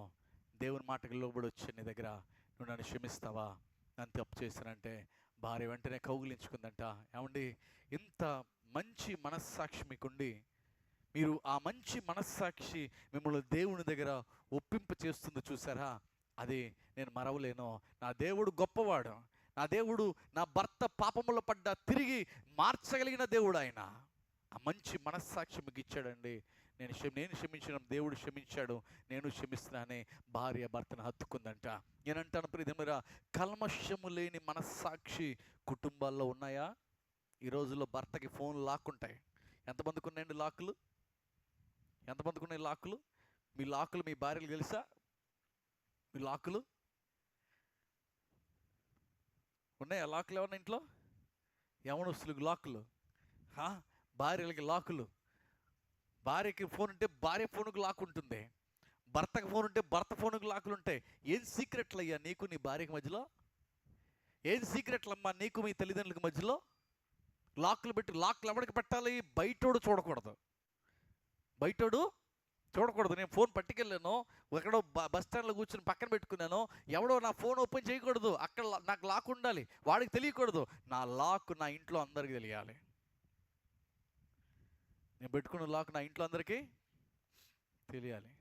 దేవుని మాటకి లోబడి వచ్చి నీ దగ్గర నువ్వు నన్ను క్షమిస్తావా, నన్ను తప్పు చేశానంటే భార్య వెంటనే కౌగిలించుకుందంట. ఏమండి, ఇంత మంచి మనస్సాక్షి మీకుండి, మీరు ఆ మంచి మనస్సాక్షి మిమ్మల్ని దేవుని దగ్గర ఒప్పింప చేస్తుంది చూసారా, అది నేను మరవలేను. నా దేవుడు గొప్పవాడు, నా దేవుడు నా భర్త పాపములో పడ్డా తిరిగి మార్చగలిగిన దేవుడు ఆయన. ఆ మంచి మనస్సాక్షి మీకు ఇచ్చాడండి. నేను క్షమించిన దేవుడు క్షమించాడు, నేను క్షమిస్తున్నానే భార్య భర్తను హత్తుకుందంట. నేనంటాను ప్రియమైన, కల్మషము లేని మనస్సాక్షి కుటుంబాల్లో ఉన్నాయా? ఈ రోజుల్లో భర్తకి ఫోన్లు లాక్కుంటాయి. ఎంతమందికి ఉన్నాయండి లాకులు? ఎంతమందికి ఉన్నాయి లాకులు? మీ లాకులు మీ భార్యలు తెలుసా? మీ లాకులు ఉన్నాయా? లాకులు ఏమన్నా ఇంట్లో? యవనస్తులకు లాకులు, భార్యలకి లాకులు. భార్యకి ఫోన్ ఉంటే భార్య ఫోన్కి లాక్ ఉంటుంది, భర్తకి ఫోన్ ఉంటే భర్త ఫోన్కి లాకులు ఉంటాయి. ఏం సీక్రెట్లు అయ్యా నీకు నీ భార్యకి మధ్యలో? ఏం సీక్రెట్లు అమ్మా నీకు మీ తల్లిదండ్రులకి మధ్యలో? లాక్లు పెట్టి, లాక్లు ఎవరికి పెట్టాలి? బయటోడు చూడకూడదు, బయటోడు చూడకూడదు. నేను ఫోన్ పట్టుకెళ్ళాను, ఎక్కడో బస్ స్టాండ్లో కూర్చొని పక్కన పెట్టుకున్నాను, ఎవడో నా ఫోన్ ఓపెన్ చేయకూడదు, అక్కడ నాకు లాక్ ఉండాలి, వాడికి తెలియకూడదు. నా లాక్ నా ఇంట్లో అందరికీ తెలియాలి. నేను పెట్టుకున్న లాక్ నా ఇంట్లో అందరికీ తెలియాలి.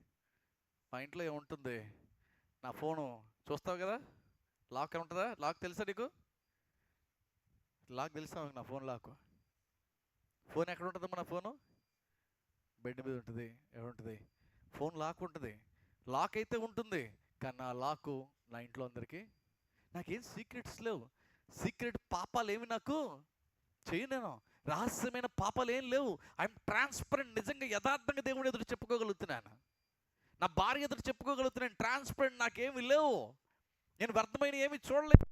మా ఇంట్లో ఏముంటుంది, నా ఫోను చూస్తావు కదా, లాక్ ఏముంటుందా? లాక్ తెలుసా నీకు? లాక్ తెలుసా నా ఫోన్ లాక్? ఫోన్ ఎక్కడ ఉంటుంది? మన ఫోను బెడ్ మీద ఉంటుంది. ఏముంటుంది? ఫోన్ లాక్ ఉంటుంది. లాక్ అయితే ఉంటుంది, కానీ నా లాకు నా ఇంట్లో అందరికీ. నాకేం సీక్రెట్స్ లేవు, సీక్రెట్ పాపాలు ఏమి నాకు చేయను, రహస్యమైన పాపాలు ఏం లేవు. I'm transparent. నిజంగా యథార్థంగా దేవుని ఎదురు చెప్పుకోగలుగుతున్నాను, నా భార్య ఎదురు చెప్పుకోగలుగుతున్నాను. ట్రాన్స్పరెంట్, నాకేమి లేవు, నేను వ్యర్థమైన ఏమి చూడలేదు.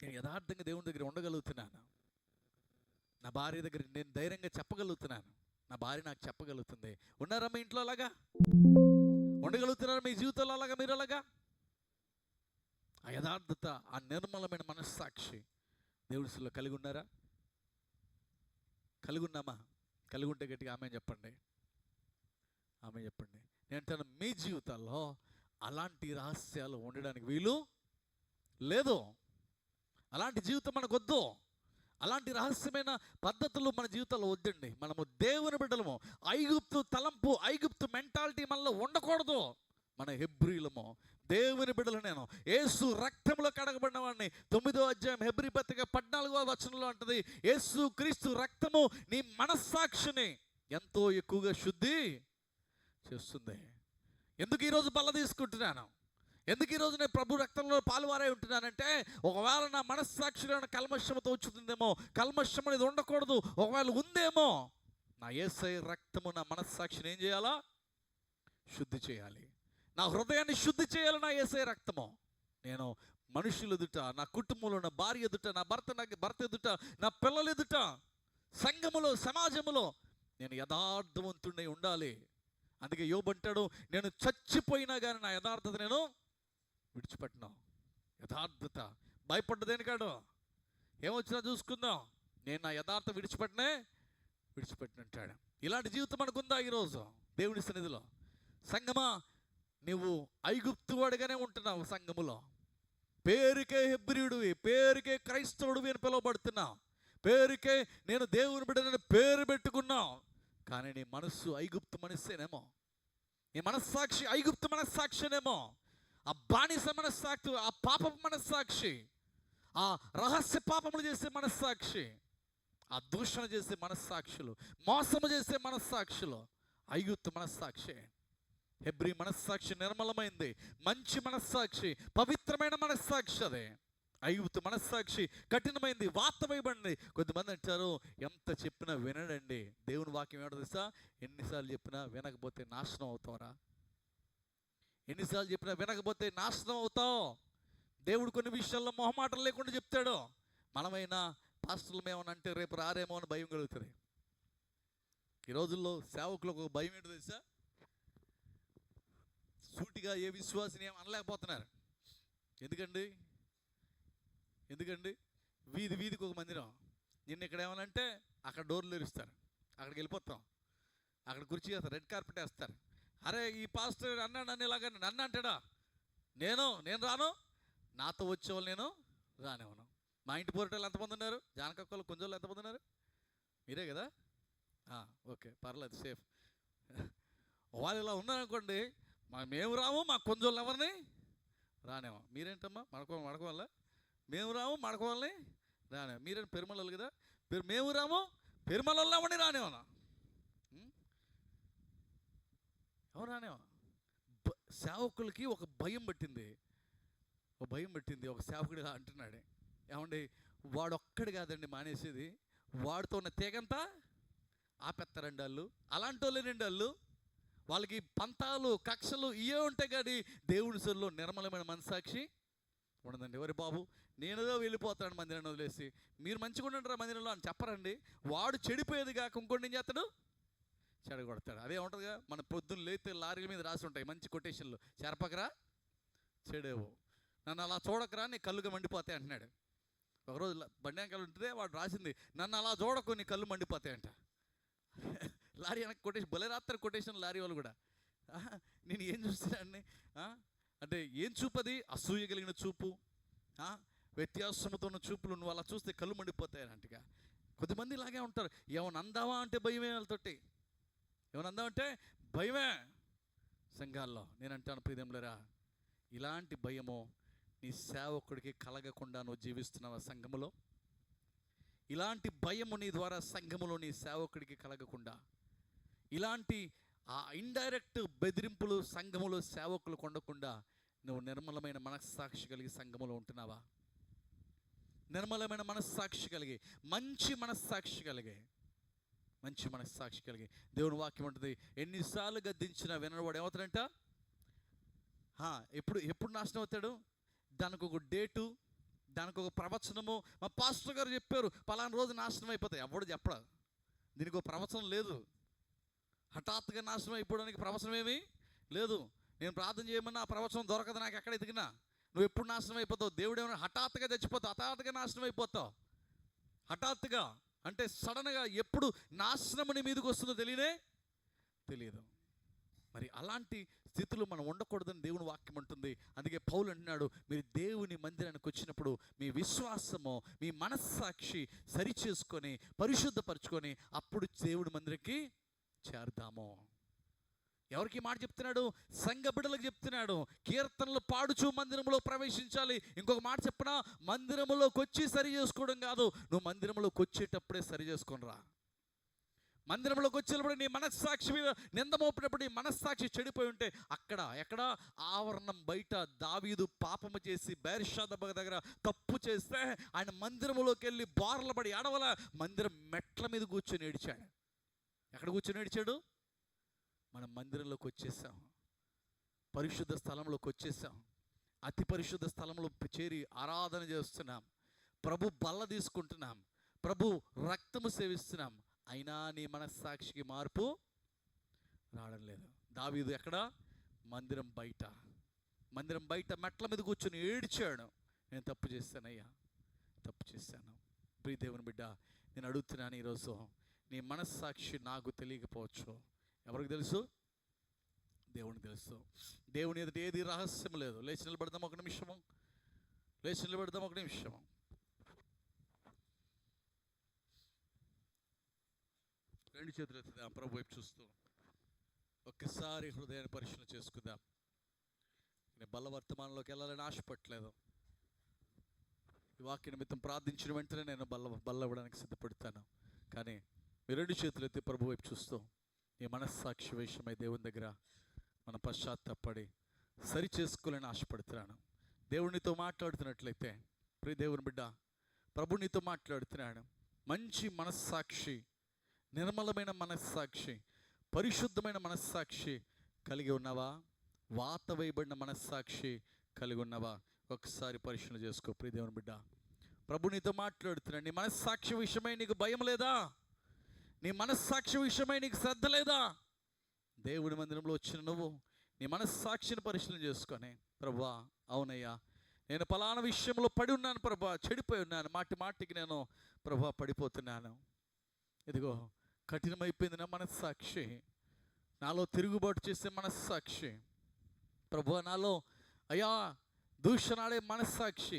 నేను యథార్థంగా దేవుని దగ్గర ఉండగలుగుతున్నాను, నా భార్య దగ్గర నేను ధైర్యంగా చెప్పగలుగుతున్నాను, నా భార్య నాకు చెప్పగలుగుతుంది. ఉన్నారా మీ ఇంట్లో అలాగా? ఉండగలుగుతున్నారా మీ జీవితంలో అలాగా? మీరు అలాగా ఆ యథార్థత, ఆ నిర్మలమైన మనస్సాక్షి దేవుడిలో కలిగి ఉన్నారా? కలిగి ఉన్నామా? కలిగి ఉంటే గట్టిగా ఆమె చెప్పండి, ఆమె చెప్పండి. నేను అంటాను, మీ జీవితాల్లో అలాంటి రహస్యాలు ఉండడానికి వీలు లేదు. అలాంటి జీవితం మనకు వద్దు, అలాంటి రహస్యమైన పద్ధతులు మన జీవితంలో వద్దండి. మనము దేవుని బిడ్డలము. ఐగుప్తు తలంపు, ఐగుప్తు మెంటాలిటీ మనలో ఉండకూడదు. మన హెబ్రీలము, దేవుని బిడ్డలు. నేను యేసు రక్తంలో కడగబడిన వాడిని. 9వ అధ్యాయం హెబ్రీ పత్రిక 14వ వచనంలో అంటది, యేసు క్రీస్తు రక్తము నీ మనస్సాక్షిని ఎంతో ఎక్కువగా శుద్ధి చేస్తుంది. ఎందుకు ఈరోజు బల్ల తీసుకుంటున్నాను? ఎందుకు ఈరోజు నేను ప్రభు రక్తంలో పాలువారై ఉంటున్నానంటే, ఒకవేళ నా మనస్సాక్షిలో కల్మషంతో వచ్చుతుందేమో, కల్మషం అనేది ఉండకూడదు. ఒకవేళ ఉందేమో, నా యేసయ్య రక్తము నా మనస్సాక్షిని ఏం చేయాలా? శుద్ధి చేయాలి. నా హృదయాన్ని శుద్ధి చేయాలి నా యేసయ్య రక్తము. నేను మనుషుల ఎదుట, నా కుటుంబంలో, నా భార్య ఎదుట, నా భర్త ఎదుట, నా పిల్లల ఎదుట, సంఘములో, సమాజములో నేను యథార్థవంతుడై ఉండాలి. అందుకే యోబు అంటాడు, నేను చచ్చిపోయినా కానీ నా యథార్థత నేను విడిచిపెట్టినాం. యథార్థత. భయపడ్డదేనికాడు, ఏమొచ్చినా చూసుకుందాం, నేను నా యథార్థత విడిచిపెట్టినంటాడు. ఇలాంటి జీవితం మనకుందా ఈరోజు దేవుని సన్నిధిలో? సంగమా, నువ్వు ఐగుప్తు వాడిగానే ఉంటున్నావు. సంఘములో పేరుకే హెబ్రీయుడివి, పేరుకే క్రైస్తవుడివి అని పిలువబడుతున్నావు, పేరుకే నేను దేవుని బిడ్డని పేరు పెట్టుకున్నావు. కానీ నీ మనస్సు ఐగుప్తు మనస్సేనేమో, నీ మనస్సాక్షి ఐగుప్తు మనస్సాక్షినేమో, ఆ బానిస మనస్సాక్షి, ఆ పాప మనస్సాక్షి, ఆ రహస్య పాపములు చేసే మనస్సాక్షి, ఆ దూషణ చేసే మనస్సాక్షులు, మోసము చేసే మనస్సాక్షులు ఐగుప్తు మనస్సాక్షి. హెబ్రీ మనస్సాక్షి నిర్మలమైంది, మంచి మనస్సాక్షి, పవిత్రమైన మనస్సాక్షి. అదే ఐగుప్తు మనస్సాక్షి కఠినమైంది, వాతమైబడింది. కొంతమంది అంటారు ఎంత చెప్పినా వినడండి. దేవుని వాక్యం ఏమిటో తెలుసా? ఎన్నిసార్లు చెప్పినా వినకపోతే నాశనం అవుతావురా. ఎన్నిసార్లు చెప్పినా వినకపోతే నాశనం అవుతావు. దేవుడు కొన్ని విషయాల్లో మొహమాటం లేకుండా చెప్తాడు. మనమైనా పాస్టర్లు ఏమని అంటే రేపు రారేమో అని భయం కలుగుతుంది. ఈ రోజుల్లో సేవకులకు ఒక భయం ఏంటో తెలుసా? సూటిగా ఏ విశ్వాసిని ఏమి అనలేకపోతున్నారు. ఎందుకండి వీధి వీధికి ఒక మందిరం. నిన్న ఇక్కడ ఏమనంటే అక్కడ డోర్లు తెరుస్తారు, అక్కడికి వెళ్ళిపోతాం, అక్కడ కుర్చీ వేస్తారు, రెడ్ కార్పెట్ వేస్తారు. అరే ఈ పాస్టర్ అన్నాడు నన్ను ఇలాగ, నన్ను అంటాడా? నేను రాను, నాతో వచ్చేవాళ్ళు నేను రానివ్వను. మా ఇంటి పోరటోళ్ళు ఎంతమంది ఉన్నారు? జానకక్కలు కొంచెం ఎంతమంది ఉన్నారు? మీరే కదా? ఓకే, పర్లేదు, సేఫ్. వాళ్ళు ఇలా ఉన్నారనుకోండి, మేము రాము, మా కొంచెం ఎవరిని రానేమో. మీరేంటమ్మా మడక వల్ల? మేము రాము, మడక వాళ్ళని రానేమో. మీరేంటి పెరుమలలు కదా? మేము రాము, పెరుమలలో ఎవరిని రానేమన్నా? ఎవరు రానేమో? సేవకులకి ఒక భయం పట్టింది. ఒక సేవకుడు ఇలా అంటున్నాడు, ఏమండి వాడొక్కడు కాదండి మానేసేది, వాడితో ఉన్న తెగంతా ఆపెత్తారండి వాళ్ళు. అలాంటి వాళ్ళేనండి వాళ్ళు. వాళ్ళకి పంతాలు, కక్షలు ఇవే ఉంటాయి కానీ దేవుడి సొల్లో నిర్మలమైన మనసాక్షి ఉండదండి. ఎవరి బాబు నేనుదో వెళ్ళిపోతాను మందిరాన్ని వదిలేసి, మీరు మంచిగా ఉండండిరా మందిరంలో అని చెప్పరండి. వాడు చెడిపోయేది కాక ఇంకోటి ఏం చేస్తాడు? చెడగొడతాడు. అదే ఉంటుందిగా, మన పొద్దున్న లేతే లారీల మీద రాసి ఉంటాయి మంచి కొటేషన్లు. చెరపకరా చెడేవు, నన్ను అలా చూడకరా నీ కళ్ళుగా మండిపోతాయి అంటున్నాడు. ఒకరోజు బండి ఉంటే వాడు రాసింది, నన్ను అలా చూడకు నీ కళ్ళు మండిపోతాయంట. లారీ వెనక్కి కొటేషన్ భలే రాస్తారు కొటేషన్ లారీ వాళ్ళు కూడా. నేను ఏం చూస్తున్నాను అంటే ఏం చూపది? అసూయ కలిగిన చూపు, వ్యత్యాసముతో ఉన్న చూపులు. నువ్వు అలా చూస్తే కళ్ళు మండిపోతాయి అన్నట్టుగా. కొద్దిమంది ఇలాగే ఉంటారు. ఏమైనా అందావా అంటే భయమే వాళ్ళతోటి, ఏమైనా అందామంటే భయమే. సంఘాల్లో నేను అంటాను ప్రియదేములరా, ఇలాంటి భయము నీ సేవకుడికి కలగకుండా నువ్వు జీవిస్తున్నావా సంఘములో? ఇలాంటి భయము నీ ద్వారా సంఘములో నీ సేవకుడికి కలగకుండా, ఇలాంటి ఆ ఇండైరెక్ట్ బెదిరింపులు సంఘములో సేవకులు ఉండకుండా నువ్వు నిర్మలమైన మనస్సాక్షి కలిగి సంఘములో ఉంటున్నావా? నిర్మలమైన మనస్సాక్షి కలిగి, మంచి మనస్సాక్షి కలిగి దేవుని వాక్యం ఉంటుంది, ఎన్నిసార్లు గద్దించినా వినవాడు ఏమవుతాడంట? ఎప్పుడు నాశనం అవుతాడు? దానికి ఒక డేటు, దానికి ఒక ప్రవచనము. మా పాస్టర్ గారు చెప్పారు పలానా రోజు నాశనం అయిపోతాయి. ఎవడు చెప్పడా? దీనికి ఒక ప్రవచనం లేదు. హఠాత్తుగా నాశనం అయిపోవడానికి ప్రవచనం ఏమీ లేదు. నేను ప్రార్థన చేయమన్నా ఆ ప్రవచనం దొరకదు నాకు ఎక్కడ ఎదిగినా. నువ్వు ఎప్పుడు నాశనం అయిపోతావు? దేవుడు ఏమైనా హఠాత్తుగా చచ్చిపోతావు, హఠాత్తుగా నాశనం అయిపోతావు. హఠాత్తుగా అంటే సడన్గా ఎప్పుడు నాశనం నీ మీదకి వస్తుందో తెలియదు. మరి అలాంటి స్థితిలో మనం ఉండకూడదని దేవుని వాక్యం అంటుంది. అందుకే పౌలు అంటున్నాడు, మీరు దేవుని మందిరానికి వచ్చినప్పుడు మీ విశ్వాసము, మీ మనస్సాక్షి సరిచేసుకొని పరిశుద్ధపరచుకొని అప్పుడు దేవుడి మందిరానికి చేరుదాము. ఎవరికి మాట చెప్తున్నాడు? సంఘ బిడ్డలకు చెప్తున్నాడు. కీర్తనలు పాడుచు మందిరంలో ప్రవేశించాలి. ఇంకొక మాట చెప్పనా, మందిరంలోకి వచ్చి సరి చేసుకోవడం కాదు, నువ్వు మందిరంలోకి వచ్చేటప్పుడే సరి చేసుకొనిరా. మందిరంలోకి వచ్చేటప్పుడు నీ మనస్సాక్షి మీద నింద మోపినప్పుడు నీ మనస్సాక్షి చెడిపోయి ఉంటే ఎక్కడ ఆవరణం బయట దావీదు పాపము చేసి బెర్షెబా దగ్గర తప్పు చేస్తే ఆయన మందిరంలోకి వెళ్ళి బోర్లబడి ఆడవల మందిరం మెట్ల మీద కూర్చొని ఏడిచాడు. ఎక్కడ కూర్చొని ఏడిచాడు? మనం మందిరంలోకి వచ్చేసాం, పరిశుద్ధ స్థలంలోకి వచ్చేసాం, అతి పరిశుద్ధ స్థలంలో చేరి ఆరాధన చేస్తున్నాం, ప్రభు బల్ల తీసుకుంటున్నాం, ప్రభు రక్తము సేవిస్తున్నాం. అయినా నీ మనస్సాక్షికి మార్పు రావడం లేదు. దావీదు ఎక్కడ? మందిరం బయట మెట్ల మీద కూర్చొని ఏడ్చాడు, నేను తప్పు చేశానయ్యా, తప్పు చేశాను. ప్రియ దేవుని బిడ్డ, నేను అడుగుతున్నాను ఈరోజు, నీ మనస్సాక్షి నాకు తెలియకపోవచ్చు, ఎవరికి తెలుసు? దేవునికి తెలుసు. దేవుని ఎదుట ఏది రహస్యం లేదు. లేచి నిలబడదాం ఒక నిమిషము. రెండు చేతులు ఎత్తుదాం, ప్రభు వైపు చూస్తూ ఒక్కసారి హృదయాన్ని పరిశీలన చేసుకుందాం. నేను బల్ల వర్తమానంలోకి వెళ్ళాలని ఆశపట్టలేదు. ఈ వాక్య నిమిత్తం ప్రార్థించిన వెంటనే నేను బల్ల ఇవ్వడానికి సిద్ధపడతాను. కానీ మీ రెండు చేతులు ఎత్తి ప్రభు వైపు చూస్తూ ఈ మనస్సాక్షి విషయమై దేవుని దగ్గర మనం పశ్చాత్తాపడి సరి చేసుకోవాలని ఆశపడుతున్నాను. దేవునితో మాట్లాడుతున్నట్లయితే ప్రియ దేవుని బిడ్డ, ప్రభు నీతో మాట్లాడుతున్నాడు. మంచి మనస్సాక్షి, నిర్మలమైన మనస్సాక్షి, పరిశుద్ధమైన మనస్సాక్షి కలిగి ఉన్నావా? వాత వేయబడిన మనస్సాక్షి కలిగి ఉన్నావా? ఒకసారి పరిశీలన చేసుకో ప్రియ దేవుని బిడ్డ. ప్రభు నీతో మాట్లాడుతున్నాడు. నీ మనస్సాక్షి విషయమై నీకు భయం లేదా? నీ మనస్సాక్షి విషయమై నీకు శ్రద్ధ లేదా? దేవుడి మందిరంలో వచ్చిన నువ్వు నీ మనస్సాక్షిని పరిశీలన చేసుకొని, ప్రభువా అవునయ్యా నేను పలానా విషయంలో పడి ఉన్నాను ప్రభా, చెడిపోయి ఉన్నాను, మాటికి నేను ప్రభా పడిపోతున్నాను. ఇదిగో కఠినమైపోయింది నా మనస్సాక్షి, నాలో తిరుగుబాటు చేసే మనస్సాక్షి ప్రభువా, నాలో అయ్యా దూషణాడే మనస్సాక్షి,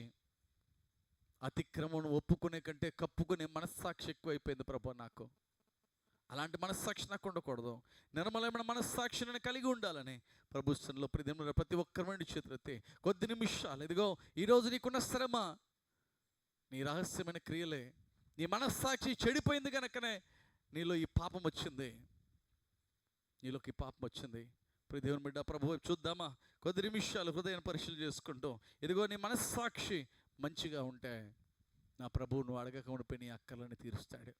అతిక్రమం ఒప్పుకునే కంటే కప్పుకునే మనస్సాక్షి ఎక్కువైపోయింది ప్రభా నాకు. అలాంటి మనస్సాక్షి నాకు ఉండకూడదు. నిర్మలమైన మనస్సాక్షిని కలిగి ఉండాలని ప్రభుత్వంలో ప్రతి ఒక్కరి చేతులెత్తి కొద్ది నిమిషాలు, ఇదిగో ఈరోజు నీకున్న శ్రమ నీ రహస్యమైన క్రియలే. నీ మనస్సాక్షి చెడిపోయింది కనుకనే నీలో ఈ పాపం వచ్చింది, నీలోకి పాపం వచ్చింది. ప్రియ దేవుని బిడ్డ, ప్రభు వైపు చూద్దామా? కొద్ది నిమిషాలు హృదయాన్ని పరిశీలన చేసుకుంటూ, ఇదిగో నీ మనస్సాక్షి మంచిగా ఉంటే నా ప్రభువు నువ్వు అడగక ఉండిపోయి నీ అక్కర్లని తీరుస్తాడు.